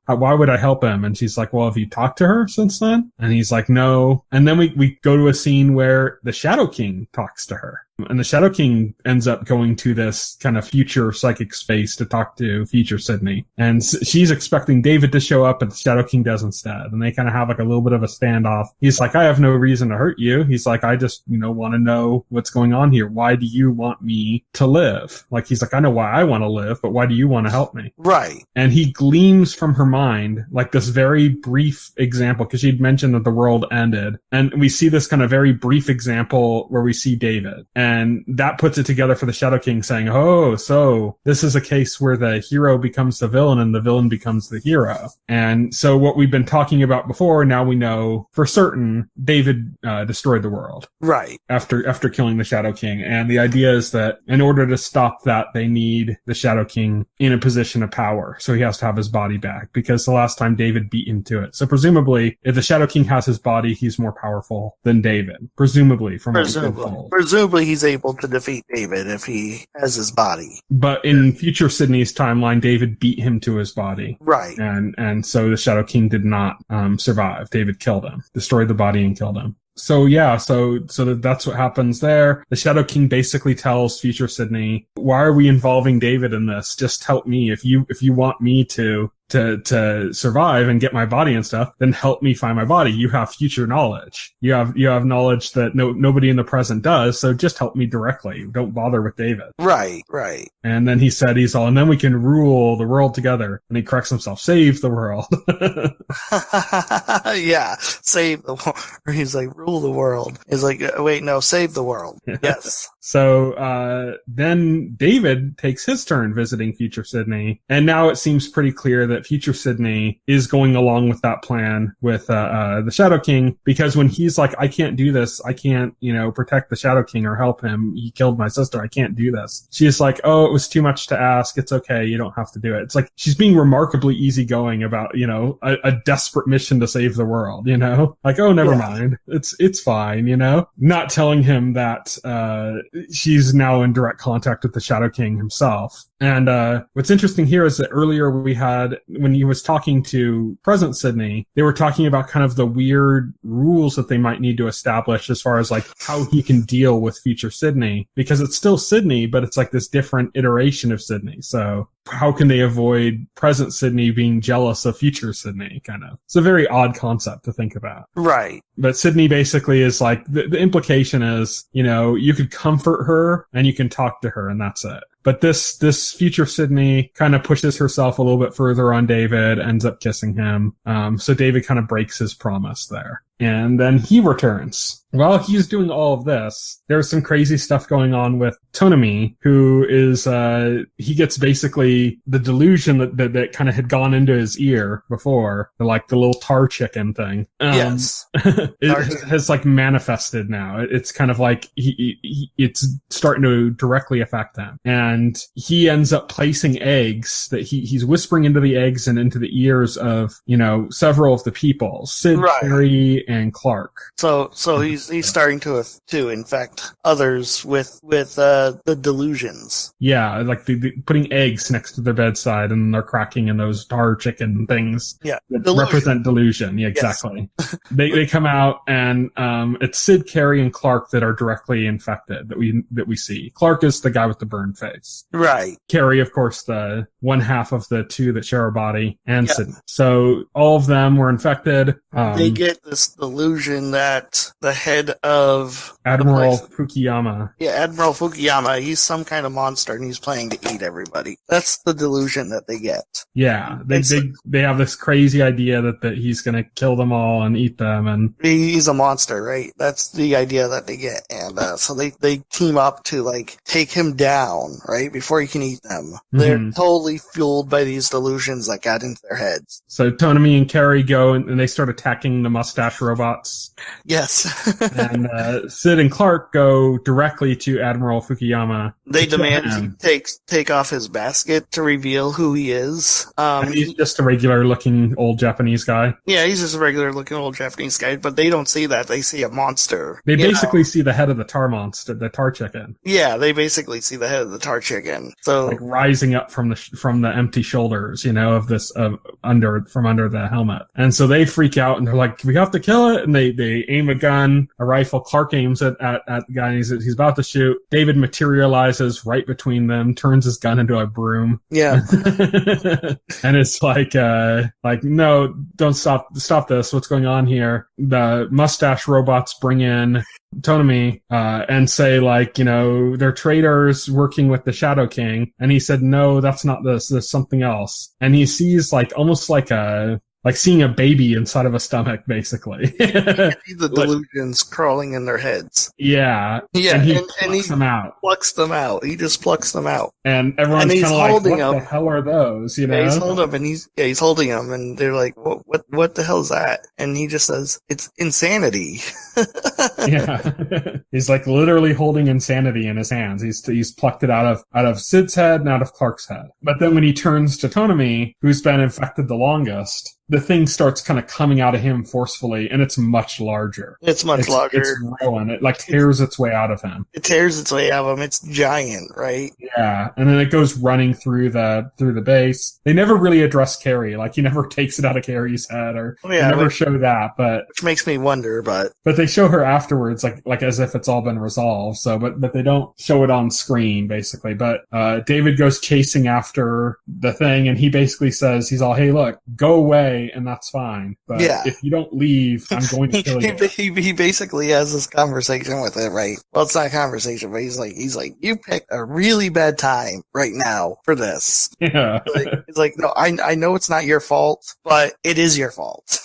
why would I help him? And she's like, well, have you talked to her since then? And he's like, no. And then we go to a scene where the Shadow King talks to her. And the Shadow King ends up going to this kind of future psychic space to talk to future Sydney. And she's expecting David to show up, but the Shadow King does instead. And they kind of have like a little bit of a standoff. He's like, I have no reason to hurt you. He's like, I just, want to know what's going on here. Why do you want me to live? Like, he's like, I know why I want to live, but why do you want to help me? Right. And he gleams from her mind, like this very brief example, because she'd mentioned that the world ended. And we see this kind of very brief example where we see David. And that puts it together for the Shadow King saying, oh, so this is a case where the hero becomes the villain and the villain becomes the hero. And so what we've been talking about before, now we know for certain David destroyed the world. Right. After killing the Shadow King. And the idea is that in order to stop that, they need the Shadow King in a position of power. So he has to have his body back because the last time David beat him to it. So presumably, if the Shadow King has his body, he's more powerful than David. Presumably, from what we've been told. Presumably he's able to defeat David if he has his body. But in future Sydney's timeline, David beat him to his body. Right. And so the Shadow King did not survive. David killed him, destroyed the body and killed him. So yeah, so that's what happens there. The Shadow King basically tells future Sydney, why are we involving David in this? Just help me. If you want me to survive and get my body and stuff, then help me find my body. You have future knowledge. You have knowledge that nobody in the present does. So just help me directly. Don't bother with David. Right. And then he said, and then we can rule the world together. And he corrects himself, save the world. Yeah. Save the world. He's like, rule the world. He's like, wait, no, save the world. Yes. So, then David takes his turn visiting future Sydney. And now it seems pretty clear that future Sydney is going along with that plan with the Shadow King, because when he's like, I can't do this, I can't protect the Shadow King or help him, he killed my sister, I can't do this, she's like, oh, it was too much to ask, it's okay, you don't have to do it. It's like she's being remarkably easygoing about a desperate mission to save the world, like, oh, never mind, it's fine, not telling him that she's now in direct contact with the Shadow King himself. And what's interesting here is that earlier we had, when he was talking to present Sydney, they were talking about kind of the weird rules that they might need to establish as far as like how he can deal with future Sydney, because it's still Sydney, but it's like this different iteration of Sydney. So how can they avoid present Sydney being jealous of future Sydney, kind of. It's a very odd concept to think about. Right. But Sydney basically is like, the implication is, you could comfort her and you can talk to her and that's it. But this future Sydney kind of pushes herself a little bit further on David, ends up kissing him. So David kind of breaks his promise there. And then he returns. While he's doing all of this, there's some crazy stuff going on with Tonami, who is, he gets basically the delusion that kind of had gone into his ear before, the little tar chicken thing. Yes. It has like manifested now. It's kind of like it's starting to directly affect him. And he ends up placing eggs that he's whispering into the eggs and into the ears of, several of the people, Sid, right. Carrie, and Clark. So he's starting to infect others with the delusions. Yeah, like putting eggs next to their bedside and they're cracking in those tar chicken things. Yeah, that represent delusion. Yeah, exactly. Yes. They come out and it's Sid, Carrie, and Clark that are directly infected that we see. Clark is the guy with the burned face. Right. Carrie, of course, the one half of the two that share a body, and Sid. So all of them were infected. They get this delusion that the head of Admiral Fukuyama. Yeah, Admiral Fukuyama. He's some kind of monster and he's planning to eat everybody. That's the delusion that they get. Yeah, they have this crazy idea that he's going to kill them all and eat them, and he's a monster, right? That's the idea that they get, and so they team up to take him down, right, before he can eat them. Mm-hmm. They're totally fueled by these delusions that got into their heads. So Tonami and Carrie go and they start attacking the mustache robots. Yes. And Sid and Clark go directly to Admiral Fukuyama. They demand he take off his basket to reveal who he is. And he's just a regular-looking old Japanese guy. Yeah, he's just a regular-looking old Japanese guy, but they don't see that. They see a monster. They basically see the head of the tar monster, the tar chicken. Yeah, they basically see the head of the tar chicken. So rising up from the empty shoulders, of this under the helmet. And so they freak out and they're like, we have to kill it. And they aim a gun, a rifle. Clark aims it at the guy and he's about to shoot. David materializes right between them, turns his gun into a broom. Yeah. And it's no, don't stop this. What's going on here? The mustache robots bring in Tonami, and say they're traitors working with the Shadow King. And he said, no, that's not this. There's something else. And he sees almost seeing a baby inside of a stomach, basically. The delusions crawling in their heads. Yeah. Yeah. And he plucks them out. Plucks them out. He just plucks them out. And everyone's kind of what the hell are those? Yeah, he's holding them, and he's holding them, and they're like, what the hell is that? And he just says, it's insanity. Yeah. He's literally holding insanity in his hands. He's plucked it out of Sid's head and out of Clark's head. But then when he turns to Tonami, who's been infected the longest, the thing starts kind of coming out of him forcefully, and it's much larger. It's larger. It's growing. It tears its way out of him. It tears its way out of him. It's giant, right? Yeah, and then it goes running through the base. They never really address Carrie. He never takes it out of Carrie's head, or they never show that. But which makes me wonder. But they show her afterwards, like as if it's all been resolved. So, but they don't show it on screen, basically. But David goes chasing after the thing, and he basically says, he's all, hey, look, go away. And that's fine. But if you don't leave, I'm going to kill you. He basically has this conversation with it, right? Well, it's not a conversation, but he's like, you picked a really bad time right now for this. Yeah. He's like, no, I know it's not your fault, but it is your fault.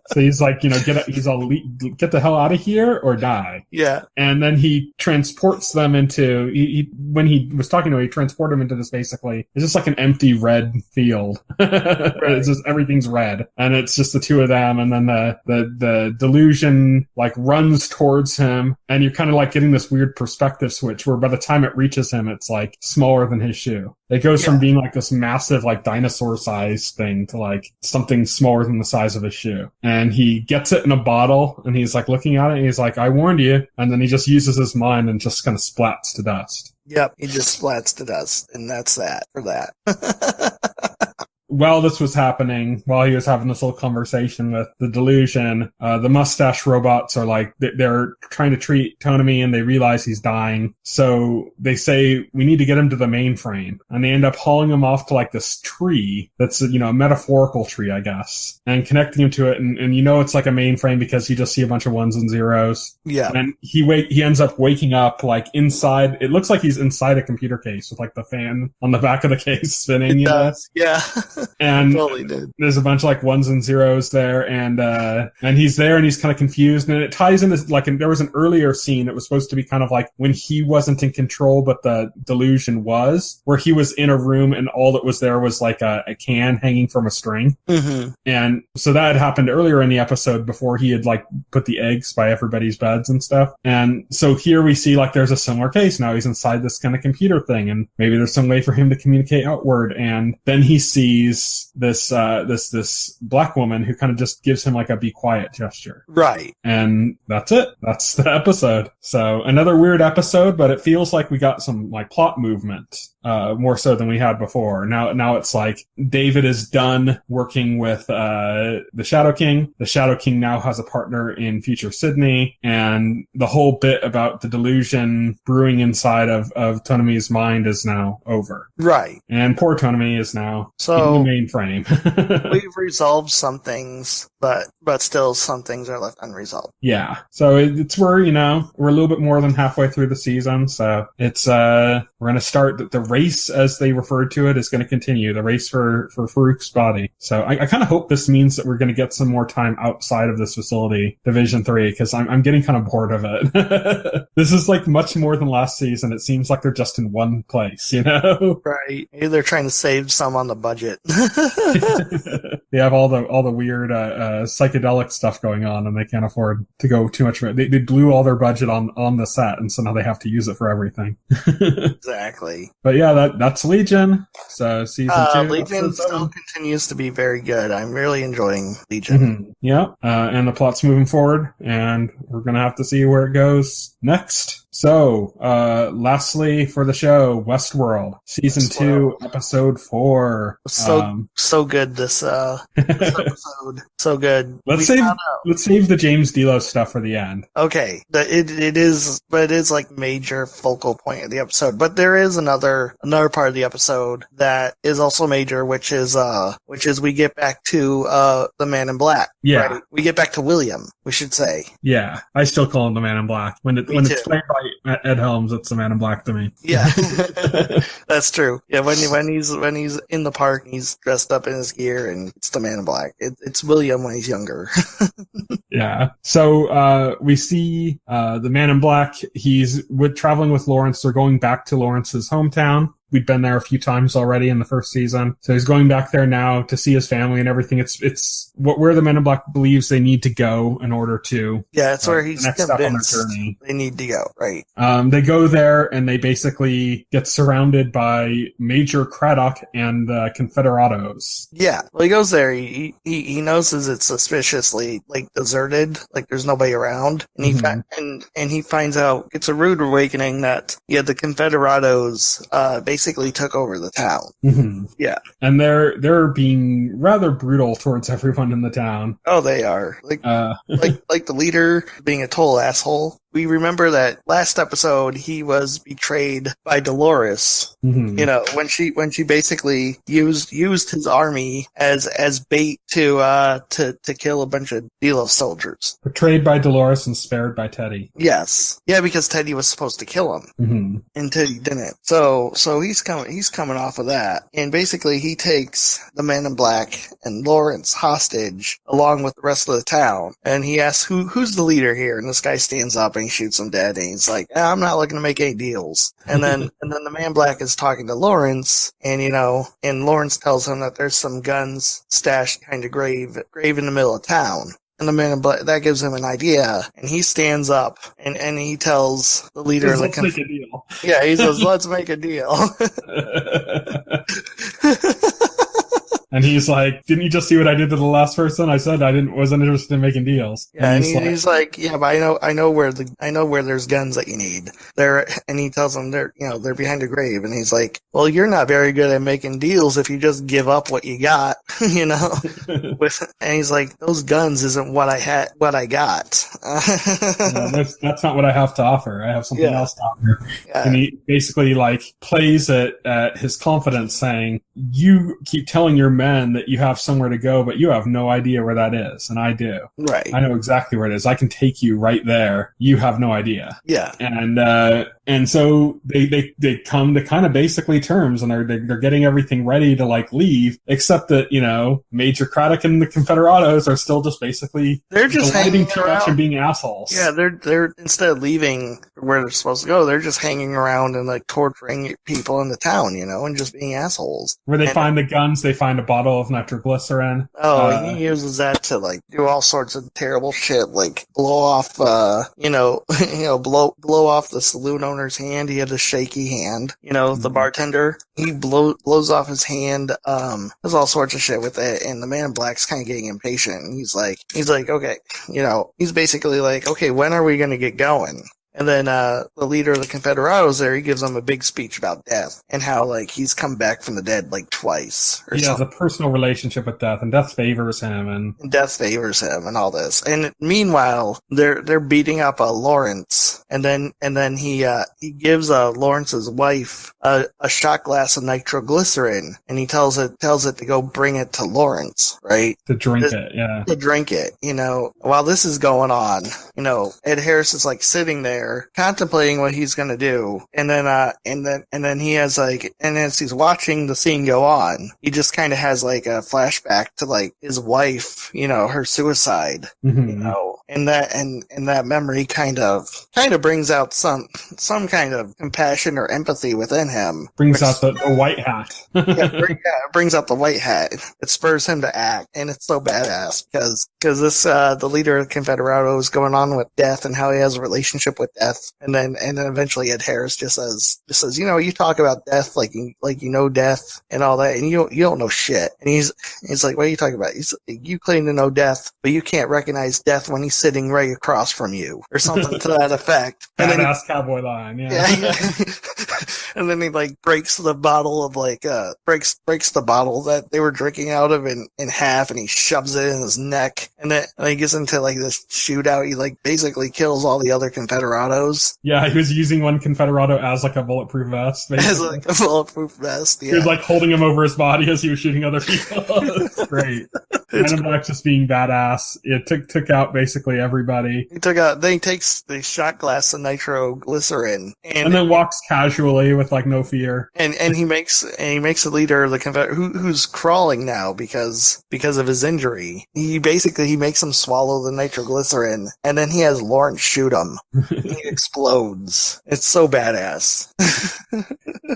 So he's like, get the hell out of here or die. Yeah. And then he transports them into, when he was talking to him, he transported them into this basically, it's just like an empty red field. Right. It's just, everything's red. And it's just the two of them. And then the delusion runs towards him. And you're kind of getting this weird perspective switch where by the time it reaches him, it's smaller than his shoe. It goes from being this massive dinosaur size thing to something smaller than the size of his shoe. And he gets it in a bottle and he's looking at it and he's like, I warned you. And then he just uses his mind and just kind of splats to dust. Yep, he just splats to dust. And that's that for that. while this was happening, while he was having this little conversation with the delusion, the mustache robots are like, they're trying to treat Tonami and they realize he's dying. So they say, we need to get him to the mainframe. And they end up hauling him off to like this tree that's, you know, a metaphorical tree, I guess, and connecting him to it. And you know, it's like a mainframe because you just see a bunch of ones and zeros. Yeah. And he ends up waking up like inside, it looks like he's inside a computer case with like the fan on the back of the case spinning. It does. Yeah. And totally did. There's a bunch of like ones and zeros there, and he's there and he's kind of confused, and it ties into like, there was an earlier scene that was supposed to be kind of like when he wasn't in control but the delusion was, where he was in a room and all that was there was like a can hanging from a string. Mm-hmm. And so that had happened earlier in the episode before he had like put the eggs by everybody's beds and stuff. And so here we see like there's a similar case. Now he's inside this kind of computer thing, and maybe there's some way for him to communicate outward. And then he sees this black woman who kind of just gives him like a be quiet gesture. Right. And that's it. That's the episode. So another weird episode, but it feels like we got some like plot movement. More so than we had before. Now it's like David is done working with the Shadow King. The Shadow King now has a partner in future Sydney, and the whole bit about the delusion brewing inside of Tonami's mind is now over. Right. And poor Tonami is now so in the mainframe. we've resolved some things, but still some things are left unresolved. Yeah. So it's where, you know, we're a little bit more than halfway through the season, so it's we're going to start the race, as they referred to it, is going to continue. The race for Farouk's body. So I kind of hope this means that we're going to get some more time outside of this facility, Division 3, because I'm getting kind of bored of it. This is like much more than last season. It seems like they're just in one place, you know? Right. Maybe they're trying to save some on the budget. They have all the weird psychedelic stuff going on, and they can't afford to go too much. They blew all their budget on the set, and so now they have to use it for everything. Exactly. But yeah, that's Legion. So season 2. Legion still continues to be very good. I'm really enjoying Legion. Mm-hmm. Yeah, and the plot's moving forward, and we're gonna have to see where it goes next. So, lastly for the show, Westworld, season 2, episode 4. So good this episode. So good. Let's save the James Delos stuff for the end. Okay, it is like major focal point of the episode. But there is another part of the episode that is also major, which is we get back to the Man in Black. Yeah, right? We get back to William, we should say. Yeah, I still call him the Man in Black. When it's played by Ed Helms, it's the Man in Black to me. Yeah, that's true. Yeah, when he's in the park and he's dressed up in his gear, and it's the Man in Black. It's William when he's younger. Yeah. So we see the Man in Black. He's traveling with Lawrence. They're going back to Lawrence's hometown. We'd been there a few times already in the first season. So he's going back there now to see his family and everything. It's where the Men in Black believes they need to go in order to... Yeah, it's where he's next step on their convinced journey. They need to go, right. They go there and they basically get surrounded by Major Craddock and the Confederados. Yeah, well, he goes there. He notices it's suspiciously like deserted, like there's nobody around, and he finds out, it's a rude awakening that the Confederados basically took over the town. Mm-hmm. Yeah, and they're being rather brutal towards everyone in the town. Oh, they are like the leader being a total asshole. We remember that last episode he was betrayed by Dolores. Mm-hmm. You know, when she basically used his army as bait to kill a bunch of Delos soldiers. Betrayed by Dolores and spared by Teddy. Yes, yeah, because Teddy was supposed to kill him, mm-hmm. and Teddy didn't. So he's coming off of that, and basically he takes the Man in Black and Lawrence hostage along with the rest of the town, and he asks who's the leader here, and this guy stands up and he shoots him dead, and he's like, I'm not looking to make any deals. And then the Man in Black is talking to Lawrence, and and Lawrence tells him that there's some guns stashed kind of grave in the middle of town. And the Man in Black, that gives him an idea, and he stands up and he tells the leader of the let's make a deal. Yeah, he says, let's make a deal. And he's like, didn't you just see what I did to the last person? I said wasn't interested in making deals. Yeah, and he's like, yeah, but I know where there's guns that you need. And he tells them they're behind a grave, and he's like, well, you're not very good at making deals if you just give up what you got, you know. And he's like, those guns isn't what I got. That's not what I have to offer. I have something else to offer. Yeah. And he basically like plays at his confidence, saying, you keep telling your men that you have somewhere to go, but you have no idea where that is, and I do. Right. I know exactly where it is. I can take you right there. You have no idea. Yeah. And so they come to kind of basically terms, and they're getting everything ready to like leave, except that, you know, Major Craddock and the Confederados are still just basically they're just hanging too much and being assholes. Yeah, they're instead of leaving where they're supposed to go, they're just hanging around and like torturing people in the town, you know, and just being assholes. Where they find the guns, they find a bottle of nitroglycerin. Oh, he uses that to like do all sorts of terrible shit, like blow off, blow off the saloon owner's hand. He had a shaky hand, you know, the bartender. He blows off his hand. There's all sorts of shit with it, and the Man in Black's kind of getting impatient. And he's like, okay, you know, he's basically like, okay, when are we gonna get going? And then the leader of the Confederados there, he gives them a big speech about death and how like he's come back from the dead like twice or something. He has a personal relationship with death, and death favors him, and death favors him, and all this. And meanwhile, they're beating up Lawrence, and then he gives Lawrence's wife a shot glass of nitroglycerin, and he tells it to go bring it to Lawrence, right? To drink it. To drink it, you know. While this is going on, you know, Ed Harris is like sitting there contemplating what he's gonna do, and then he has like, and as he's watching the scene go on, he just kind of has like a flashback to like his wife, you know, her suicide, you know, and that memory kind of brings out some kind of compassion or empathy within him. Brings out the white hat. It brings out the white hat. It spurs him to act, and it's so badass because this the leader of the Confederado is going on with death and how he has a relationship with death, and then eventually Ed Harris just says, you know, you talk about death like you know death and all that, and you don't know shit. And he's like, what are you talking about? You claim to know death, but you can't recognize death when he's sitting right across from you, or something to that effect. And badass cowboy line, yeah. And then he like breaks the bottle of like breaks the bottle that they were drinking out of in half, and he shoves it in his neck, and then he gets into like this shootout. He like basically kills all the other Confederados. Yeah, he was using one Confederado as like a bulletproof vest. Basically. As like a bulletproof vest, yeah. He was like holding him over his body as he was shooting other people. It's great. Man in Black just being badass. It took out basically everybody. Then he takes the shot glass of nitroglycerin and then walks casually with like no fear. And he makes the leader of the who's crawling now because of his injury. He makes him swallow the nitroglycerin, and then he has Lawrence shoot him. He explodes. It's so badass.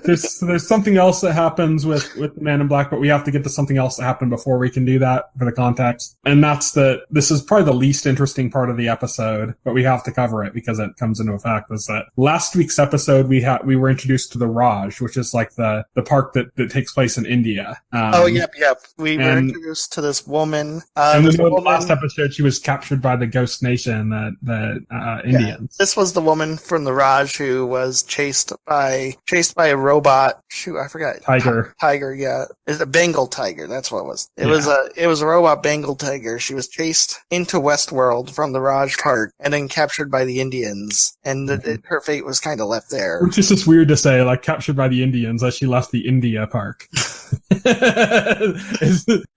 There's something else that happens with Man in Black, but we have to get to something else that happened before we can do that for the context. And that's that this is probably the least interesting part of the episode, but we have to cover it because it comes into effect. Is that last week's episode we were introduced to the Raj, which is like the park that takes place in India. Yep. We were introduced to this woman. And in the last episode, she was captured by the Ghost Nation, the Indians. This was the woman from the Raj who was chased by a robot. Shoot, I forgot. Tiger, yeah. It's a Bengal tiger. That's what it was. It was a robot Bengal tiger. She was chased into Westworld from the Raj Park and then captured by the Indians. And her fate was kind of left there. Which is just weird to say, like captured by the Indians as she left the India park.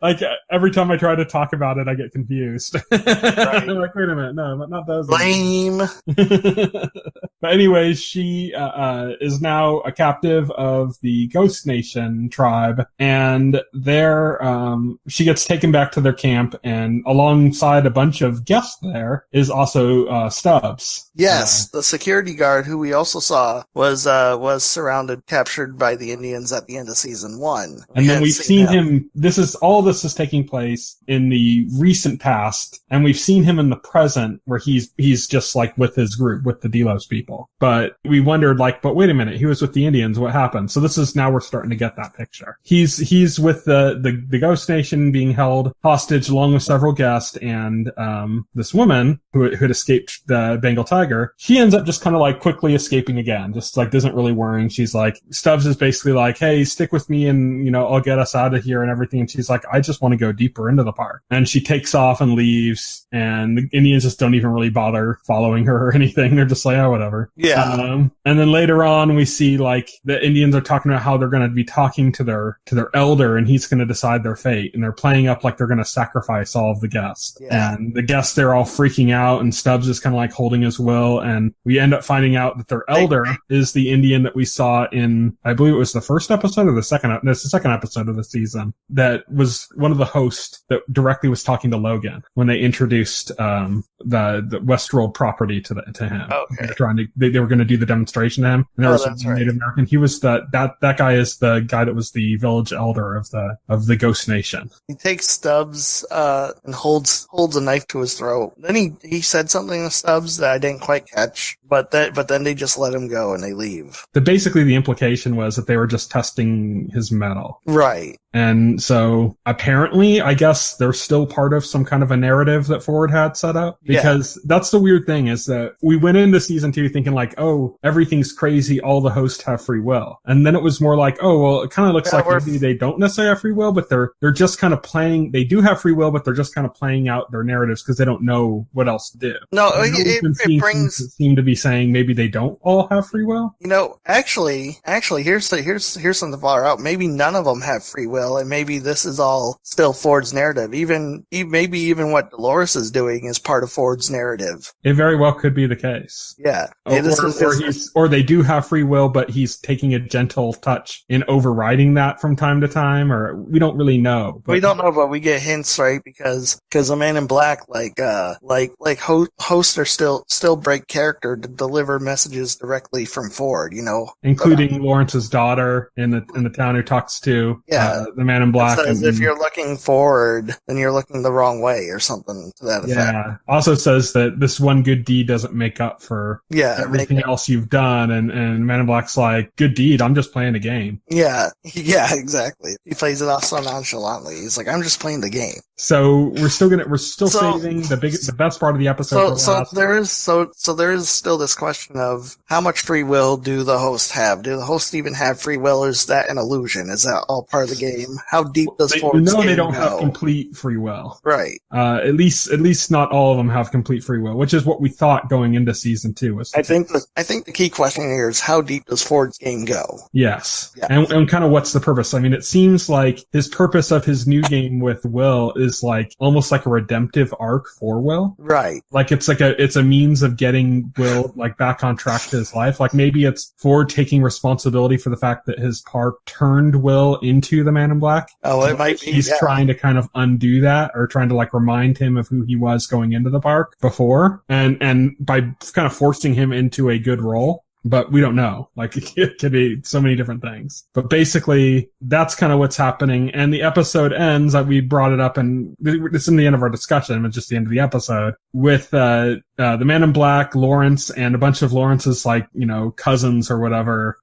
Like every time I try to talk about it, I get confused. Right. I'm like, wait a minute, no, not those. Lame. But anyway, she is now a captive of the Ghost Nation tribe, and there she gets taken back to their camp, and alongside a bunch of guests there is also Stubbs. Yes, the security guard who we also saw was surrounded, captured by the Indians at the end of season 1. And then we've seen him. This is taking place in the recent past, and we've seen him in the present where he's just like with his group, with the Delos people. people. But we wondered, like, but wait a minute, he was with the Indians. What happened? So this is now we're starting to get that picture. He's with the Ghost Nation being held hostage along with several guests, and this woman who had escaped the Bengal tiger. She ends up just kind of like quickly escaping again, just like isn't really worrying. She's like, Stubbs is basically like, hey, stick with me and, you know, I'll get us out of here and everything. And she's like, I just want to go deeper into the park. And she takes off and leaves, and the Indians just don't even really bother following her or anything. They're just like, oh, whatever. Yeah. And then later on, we see like the Indians are talking about how they're going to be talking to their elder, and he's going to decide their fate. And they're playing up like they're going to sacrifice all of the guests. Yeah. And the guests, they're all freaking out, and Stubbs is kind of like holding his will. And we end up finding out that their elder is the Indian that we saw in, I believe it was the first episode or the second episode of the season, that was one of the hosts that directly was talking to Logan when they introduced the Westworld property to him. Okay. They were going to do the demonstration to him, and there was a Native American. He was that guy is the guy that was the village elder of the Ghost Nation. He takes Stubbs and holds a knife to his throat. Then he said something to Stubbs that I didn't quite catch, but then they just let him go and they leave. Basically the implication was that they were just testing his mettle. Right. And so apparently, I guess they're still part of some kind of a narrative that Ford had set up, because that's the weird thing, is that we went into season 2 thinking like, oh, everything's crazy. All the hosts have free will. And then it was more like, oh, well, it kind of looks like maybe they don't necessarily have free will, but they're just kind of playing. They do have free will, but they're just kind of playing out their narratives because they don't know what else to do. No, it seem to be saying maybe they don't all have free will. You know, actually, here's something far out. Maybe none of them have free will. And maybe this is all still Ford's narrative. Maybe even what Dolores is doing is part of Ford's narrative. It very well could be the case. Yeah. Or they do have free will, but he's taking a gentle touch in overriding that from time to time, or we don't really know. We don't know, but we get hints, right? Because the Man in Black, hosts are still break character to deliver messages directly from Ford, you know, including Lawrence's daughter in the town who talks to the Man in Black. It says if you're looking forward, then you're looking the wrong way, or something to that effect. Yeah. Also says that this one good deed doesn't make up for everything else you've done, and Man in Black's like, good deed, I'm just playing the game. Yeah, exactly. He plays it off so nonchalantly. He's like, I'm just playing the game. So we're still saving the best part of the episode. So there is still this question of how much free will do the hosts have? Do the hosts even have free will, or is that an illusion? Is that all part of the game? How deep does Ford's game they don't go? have complete free will. Right. At least not all of them have complete free will, which is what we thought going into season 2. I think the key question here is how deep does Ford's game go? Yes. Yeah. And kind of what's the purpose? I mean, it seems like his purpose of his new game with Will is like almost like a redemptive arc for Will. Right. Like it's a means of getting Will like back on track to his life. Like maybe it's Ford taking responsibility for the fact that his park turned Will into the Man in Black. Oh, it might be. He's trying to kind of undo that, or trying to like remind him of who he was going into the park before, and by kind of forcing him into a good role. But we don't know. Like, it could be so many different things. But basically, that's kind of what's happening. And the episode ends, we brought it up, and it's in the end of our discussion, it's just the end of the episode, with the Man in Black, Lawrence, and a bunch of Lawrence's, like, you know, cousins or whatever,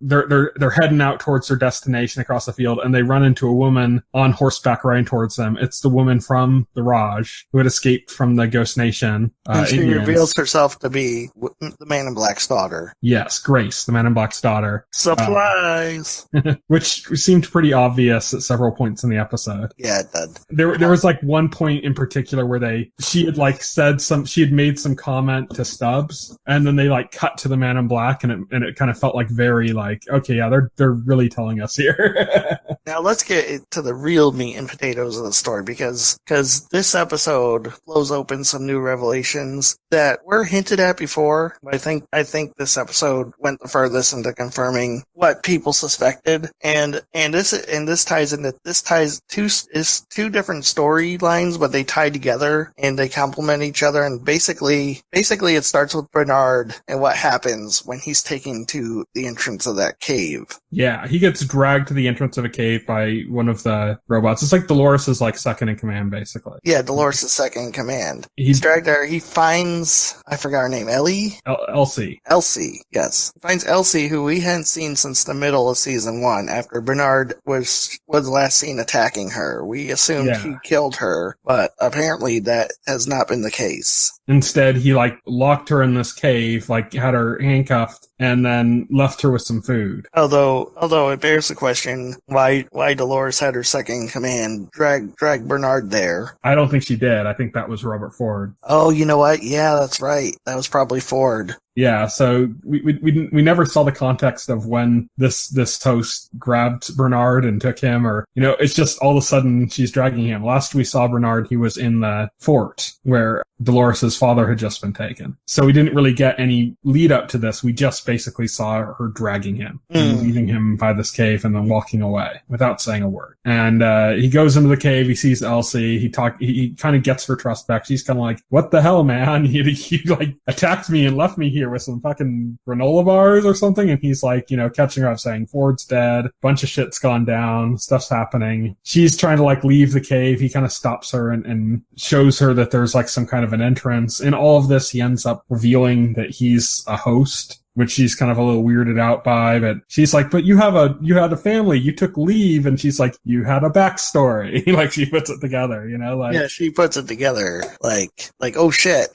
they're heading out towards their destination across the field, and they run into a woman on horseback riding towards them. It's the woman from the Raj who had escaped from the Ghost Nation. And she reveals herself to be the Man in Black's daughter. Yes, Grace, the Man in Black's daughter. Supplies! Which seemed pretty obvious at several points in the episode. Yeah, it did. There was like one point in particular where she had made some comment to Stubbs, and then they like cut to the Man in Black, and it kind of felt like very like, okay, yeah, they're really telling us here. Now let's get to the real meat and potatoes of the story, because this episode blows open some new revelations that were hinted at before, but I think this episode went the furthest into confirming what people suspected, and this ties two different storylines, but they tie together and they complement each other. And basically, it starts with Bernard and what happens when he's taken to the entrance of that cave. Yeah, he gets dragged to the entrance of a cave by one of the robots. It's like Dolores' like second in command, basically. Yeah, Dolores' second in command. He's dragged there. He finds, I forgot her name, Ellie? Elsie. Elsie, yes. He finds Elsie, who we hadn't seen since the middle of season 1, after Bernard was last seen attacking her. We assumed he killed her, but apparently that has not been the case. Instead, he like locked her in this cave, like had her handcuffed, and then left her with some food. Although it bears the question why Dolores had her second in command drag Bernard there. I don't think she did. I think that was Robert Ford. Oh, you know what? Yeah, that's right. That was probably Ford. Yeah, so we never saw the context of when this host grabbed Bernard and took him, or, you know, it's just all of a sudden she's dragging him. Last we saw Bernard, he was in the fort where Dolores' father had just been taken. So we didn't really get any lead up to this. We just basically saw her dragging him, and leaving him by this cave and then walking away without saying a word. And he goes into the cave, he sees Elsie, he kind of gets her trust back. She's kind of like, what the hell, man? You like attacked me and left me here with some fucking granola bars or something. And he's like, you know, catching her up saying, Ford's dead, bunch of shit's gone down, stuff's happening. She's trying to like leave the cave. He kind of stops her and shows her that there's like some kind of an entrance. In all of this, he ends up revealing that he's a host, which she's kind of a little weirded out by, but she's like, but you had a family, you took leave, and she's like, you had a backstory. Like, she puts it together, you know, like. Yeah, she puts it together, like, oh shit.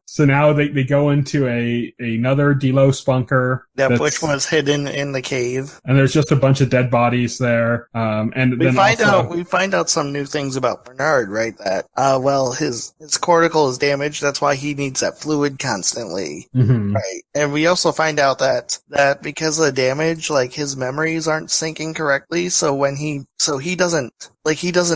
So now they go into another Delos bunker. Which was hidden in the cave. And there's just a bunch of dead bodies there. And we find out some new things about Bernard, right? That, his cortical is damaged. That's why he needs that fluid constantly. Mm-hmm. Right. And we also find out that because of the damage, like, his memories aren't syncing correctly. So he doesn't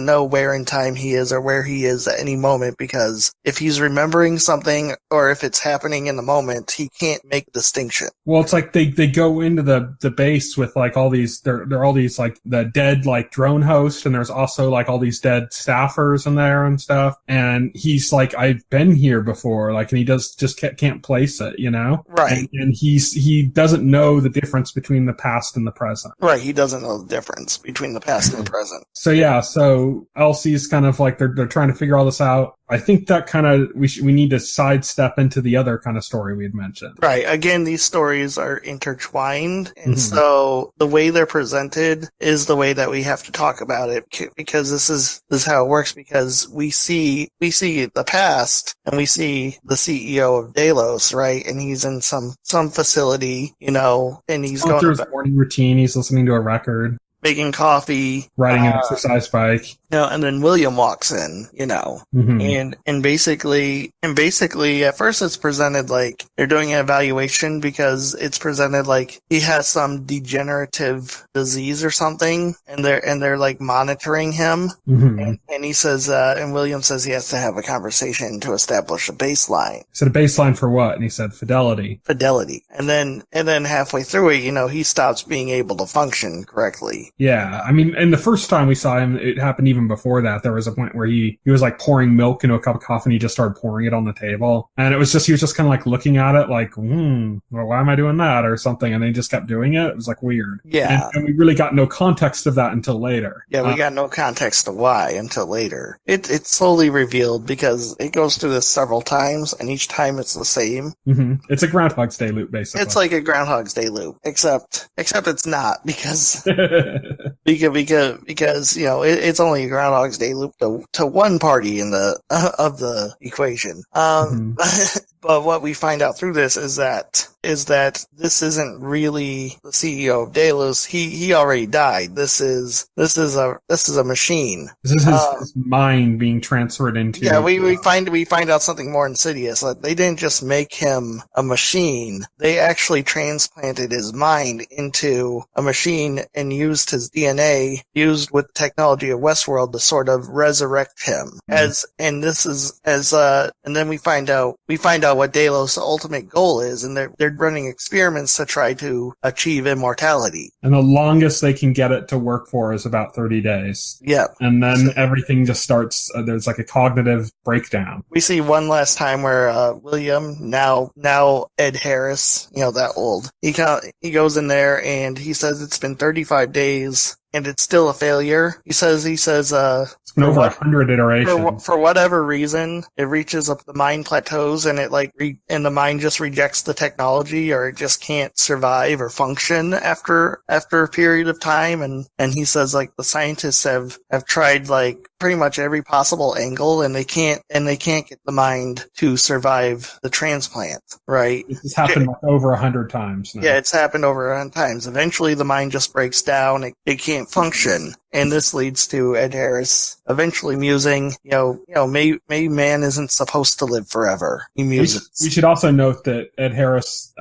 know where in time he is or where he is at any moment, because if he's remembering something or if it's happening in the moment, he can't make distinction. Well, it's like they go into the base with like all these, there are all these like the dead like drone host, and there's also like all these dead staffers in there and stuff. And he's like, I've been here before, like, and he just can't place it, you know? Right. And he doesn't know the difference between the past and the present. Right. He doesn't know the difference between the past and the present. So yeah, so Elsie's kind of like, they're trying to figure all this out. I think that kind of, we need to sidestep into the other kind of story we had mentioned. Right. Again, these stories are intertwined. And so the way they're presented is the way that we have to talk about it, because this is how it works, because we see the past and we see the CEO of Delos, right? And he's in some facility, you know, and he's going through his morning routine. He's listening to a record, making coffee, riding an exercise bike. You know, and then William walks in, you know, and basically at first it's presented like they're doing an evaluation, because it's presented like he has some degenerative disease or something, and they're like monitoring him, and he says, and William says he has to have a conversation to establish a baseline. He said, a baseline for what? And he said, fidelity. And then halfway through it, you know, he stops being able to function correctly. Yeah, I mean, and the first time we saw him, it happened even before that. There was a point where he was like pouring milk into a cup of coffee, and he just started pouring it on the table. And he was just kind of like looking at it like, well, why am I doing that or something? And they just kept doing it. It was like weird. Yeah. And we really got no context of that until later. Yeah, we got no context of why until later. It's slowly revealed, because it goes through this several times, and each time it's the same. It's a Groundhog's Day loop, basically. It's like a Groundhog's Day loop, except it's not, because because you know, it's only a Groundhog's Day loop to one party in the of the equation. But what we find out through this is that this isn't really the CEO of Delos. He already died. This is a machine. This is his mind being transferred into. Yeah, we find out something more insidious. Like, they didn't just make him a machine. They actually transplanted his mind into a machine and used his DNA, used with the technology of Westworld, Westworld to sort of resurrect him. And then we find out what Delos' ultimate goal is, and they're running experiments to try to achieve immortality. And the longest they can get it to work for is about 30 days. Yeah. And then everything just starts, there's like a cognitive breakdown. We see one last time where William, now Ed Harris, that old, he goes in there and he says it's been 35 days and it's still a failure. He says it's been over 100 iterations. For whatever reason, it reaches up the mind plateaus and and the mind just rejects the technology, or it just can't survive or function after a period of time. And he says the scientists have tried pretty much every possible angle, and they can't get the mind to survive the transplant, right? This has happened over 100 times now. Yeah, it's happened over 100 times. Eventually the mind just breaks down. It can't function. And this leads to Ed Harris eventually musing, maybe man isn't supposed to live forever. He muses. We should also note that Ed Harris,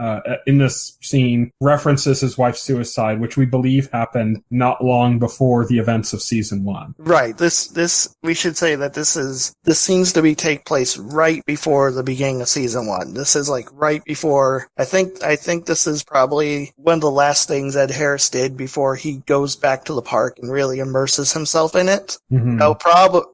in this scene, references his wife's suicide, which we believe happened not long before the events of season 1. Right. This we should say that this seems to take place right before the beginning of season 1. This is right before. I think this is probably one of the last things Ed Harris did before he goes back to the park and really immerses himself in it. Mm-hmm.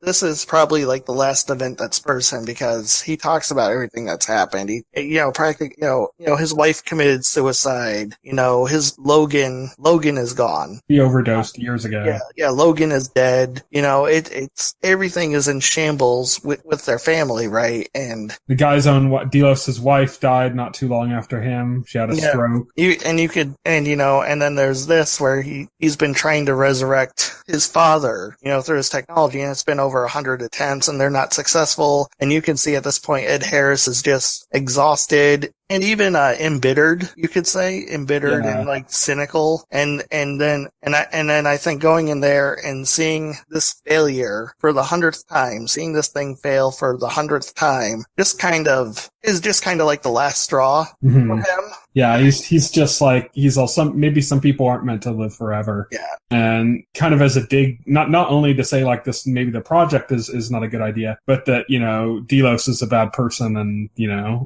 This is probably the last event that spurs him, because he talks about everything that's happened. His wife committed suicide. His Logan is gone. He overdosed years ago. Yeah, Logan is dead. It's everything is in shambles with their family, right? And the guy's own Delos' wife died not too long after him. She had a stroke. And then there's this where he's been trying to resurrect his father, through his technology, and it's been over 100 attempts and they're not successful. And you can see at this point Ed Harris is just exhausted and even embittered, you could say, and cynical. And then I think going in there and seeing this failure for the 100th time, seeing this thing fail for the 100th time, is just kind of like the last straw for him. Yeah, he's just maybe some people aren't meant to live forever. Yeah. And kind of as a dig, not only to say this, maybe the project is not a good idea, but that, Delos is a bad person and,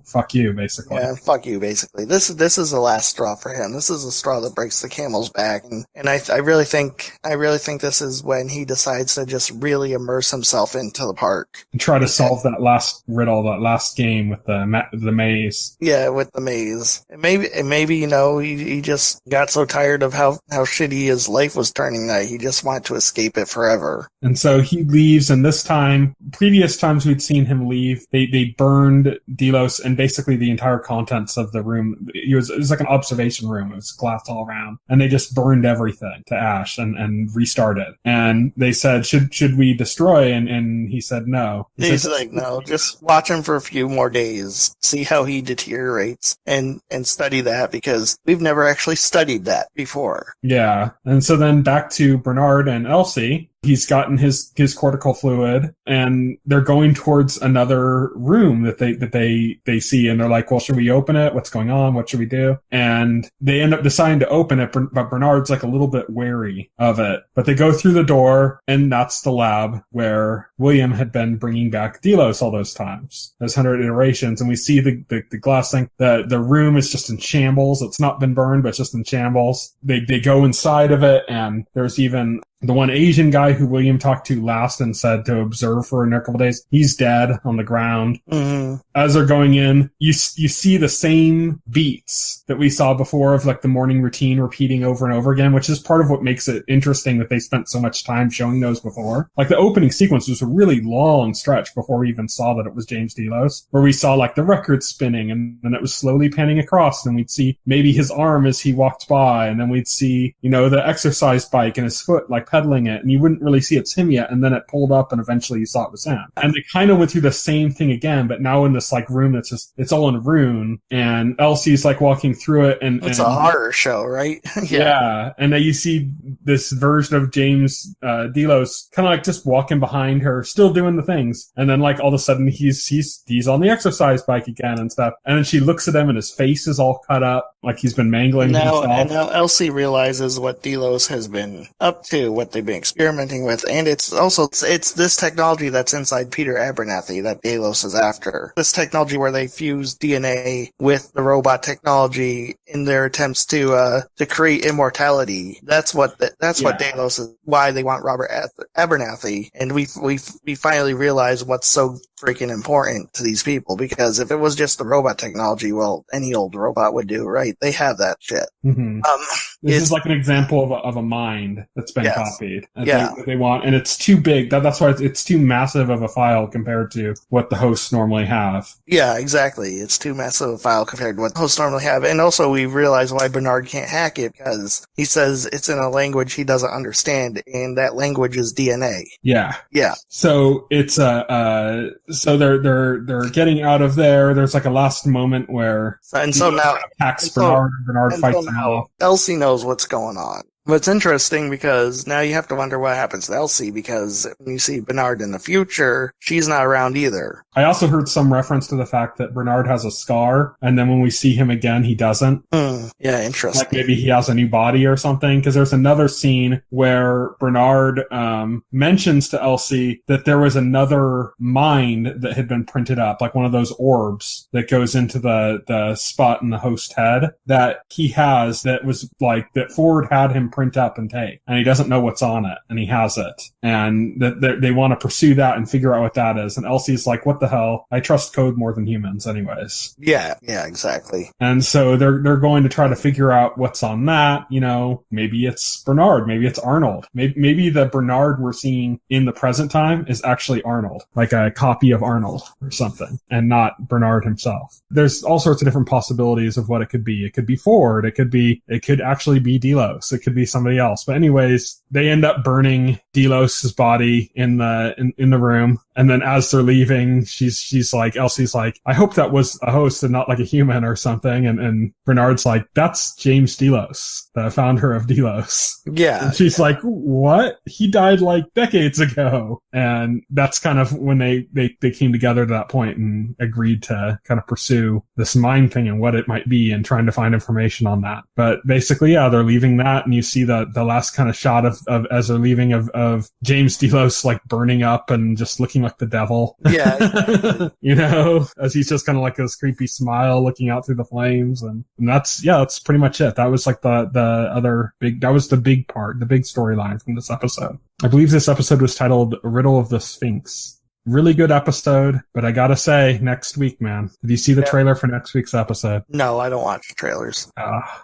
fuck you, basically. Yeah, fuck you, basically. This is the last straw for him. This is the straw that breaks the camel's back. And I really think this is when he decides to just really immerse himself into the park. And try to solve that last riddle, that last game with the maze. Yeah, with the maze. And maybe he just got so tired of how shitty his life was turning that he just wanted to escape it forever. And so he leaves, and this time, previous times we'd seen him leave, they burned Delos and basically the entire contents of the room. It was like an observation room. It was glass all around. And they just burned everything to ash and restarted. And they said, should we destroy? And he said no. He's no, just watch him for a few more days, see how he deteriorates, and study that, because we've never actually studied that before. Yeah. And so then back to Bernard and Elsie. He's gotten his cortical fluid, and they're going towards another room that they see, and they're like, well, should we open it? What's going on? What should we do? And they end up deciding to open it, but Bernard's a little bit wary of it. But they go through the door, and that's the lab where William had been bringing back Delos all those times, those 100 iterations, and we see the glass thing. The room is just in shambles. It's not been burned, but it's just in shambles. They go inside of it, and there's even the one Asian guy who William talked to last and said to observe for a couple days, he's dead on the ground. Mm-hmm. As they're going in, you see the same beats that we saw before of the morning routine repeating over and over again, which is part of what makes it interesting that they spent so much time showing those before. The opening sequence was a really long stretch before we even saw that it was James Delos, where we saw the record spinning, and then it was slowly panning across, and we'd see maybe his arm as he walked by, and then we'd see, the exercise bike and his foot pedaling it, and you wouldn't really see it's him yet, and then it pulled up and eventually you saw it was him. And they kind of went through the same thing again, but now in this room that's just, it's all in rune, and Elsie's walking through it, and it's a horror show, right? Yeah. And then you see this version of James Delos kind of just walking behind her, still doing the things, and then all of a sudden he's on the exercise bike again and stuff, and then she looks at him and his face is all cut up, he's been mangling himself. And now Elsie realizes what Delos has been up to what they've been experimenting with. And it's also, it's this technology that's inside Peter Abernathy that Delos is after. This technology where they fuse DNA with the robot technology in their attempts to create immortality. That's what Delos is, why they want Robert Abernathy. And we finally realize what's so freaking important to these people, because if it was just the robot technology, well, any old robot would do, right? They have that shit. Mm-hmm. This is like an example of a mind that's been copied. They want, and it's too big. That's why it's too massive of a file compared to what the hosts normally have. Yeah, exactly. It's too massive a file compared to what the hosts normally have. And also we realize why Bernard can't hack it, because he says it's in a language he doesn't understand, and that language is DNA. Yeah. Yeah. So it's so they're getting out of there. There's like a last moment where now attacks Bernard fights him off. Elsie knows what's going on. But it's interesting because now you have to wonder what happens to Elsie, because when you see Bernard in the future, she's not around either. I also heard some reference to the fact that Bernard has a scar, and then when we see him again, he doesn't. Yeah, interesting. Like maybe he has a new body or something, because there's another scene where Bernard mentions to Elsie that there was another mind that had been printed up, like one of those orbs that goes into the spot in the host head that he has, that was like, that Ford had him print up and take, and he doesn't know what's on it, and he has it, and they want to pursue that and figure out what that is. And Elsie's like, what the hell? I trust code more than humans anyways. Yeah, exactly. And so they're going to try to figure out what's on that. You know, maybe it's Bernard, maybe it's Arnold, maybe the Bernard we're seeing in the present time is actually Arnold, like a copy of Arnold or something, and not Bernard himself. There's all sorts of different possibilities of what it could be. It could be Ford, it could actually be Delos, it could be somebody else. But anyways, they end up burning Delos's body in the room. And then as they're leaving, she's like, Elsie's like, I hope that was a host and not like a human or something. And Bernard's like, that's James Delos, the founder of Delos. Yeah. And she's like, what? He died like decades ago. And that's kind of when they came together to that point and agreed to kind of pursue this mind thing and what it might be, and trying to find information on that. But basically, yeah, they're leaving that, and you see the last kind of shot of as they're leaving of James Delos like burning up and just looking like the devil. Yeah. You know, as he's just kind of like this creepy smile looking out through the flames. And that's pretty much it. That was like that was the big part, the big storyline from this episode. I believe this episode was titled Riddle of the Sphinx. Really good episode, but I gotta say, next week, man. Did you see the trailer for next week's episode? No, I don't watch trailers.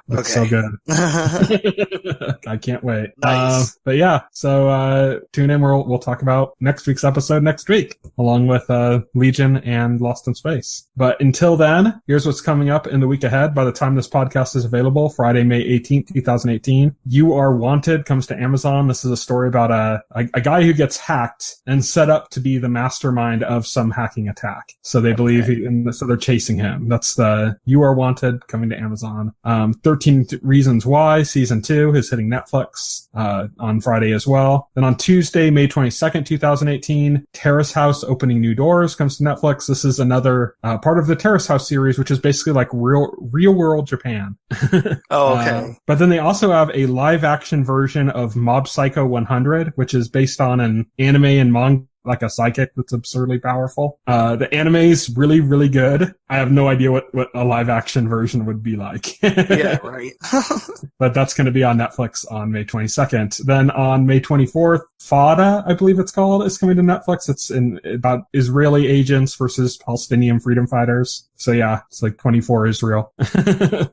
Looks so good. I can't wait. Nice. But yeah, so tune in. We'll talk about next week's episode next week, along with Legion and Lost in Space. But until then, here's what's coming up in the week ahead. By the time this podcast is available, Friday, May 18th, 2018, You Are Wanted comes to Amazon. This is a story about a guy who gets hacked and set up to be the mastermind of some hacking attack. So they believe so they're chasing him. That's the You Are Wanted, coming to Amazon. 13 Reasons Why Season 2 is hitting Netflix on Friday as well. Then on Tuesday, May 22nd, 2018, Terrace House Opening New Doors comes to Netflix. This is another part of the Terrace House series, which is basically like real world Japan. Oh, okay. But then they also have a live action version of Mob Psycho 100, which is based on an anime and manga, like a psychic that's absurdly powerful. The anime is really, really good. I have no idea what a live action version would be like. Yeah, right. But that's going to be on Netflix on May 22nd. Then on May 24th, Fada, I believe it's called, is coming to Netflix. It's about Israeli agents versus Palestinian freedom fighters. So yeah, it's like 24 Israel.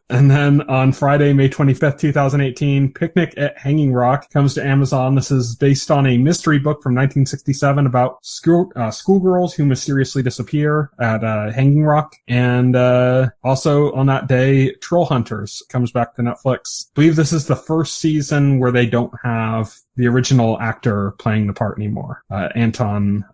And then on Friday, May 25th, 2018, Picnic at Hanging Rock comes to Amazon. This is based on a mystery book from 1967 about schoolgirls who mysteriously disappear at Hanging Rock. And also on that day, Troll Hunters comes back to Netflix. I believe this is the first season where they don't have the original actor actor playing the part anymore. Anton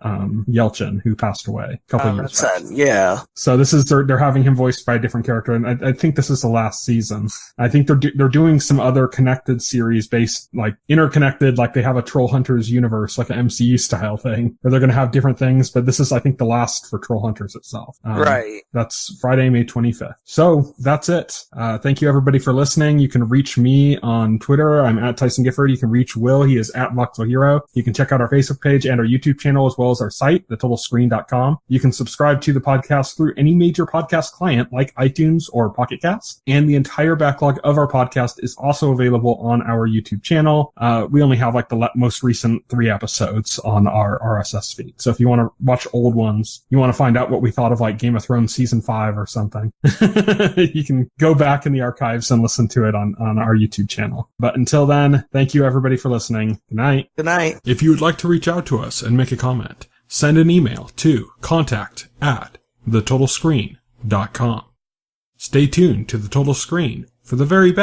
Yelchin, who passed away a couple of years back. Yeah. So this is they're having him voiced by a different character, and I think this is the last season. I think they're doing some other connected series based, like interconnected, like they have a Troll Hunters universe, like an MCU style thing, where they're going to have different things. But this is, I think, the last for Troll Hunters itself. Right. That's Friday, May 25th. So that's it. Thank you everybody for listening. You can reach me on Twitter. I'm at Tyson Gifford. You can reach Will. He is at Voxel Hero. You can check out our Facebook page and our YouTube channel, as well as our site, thetotalscreen.com. You can subscribe to the podcast through any major podcast client like iTunes or Pocket Cast. And the entire backlog of our podcast is also available on our YouTube channel. We only have like the most recent 3 episodes on our RSS feed. So if you want to watch old ones, you want to find out what we thought of like Game of Thrones season 5 or something, you can go back in the archives and listen to it on our YouTube channel. But until then, thank you everybody for listening. Good night. Good night. If you would like to reach out to us and make a comment, send an email to contact@thetotalscreen.com. Stay tuned to The Total Screen for the very best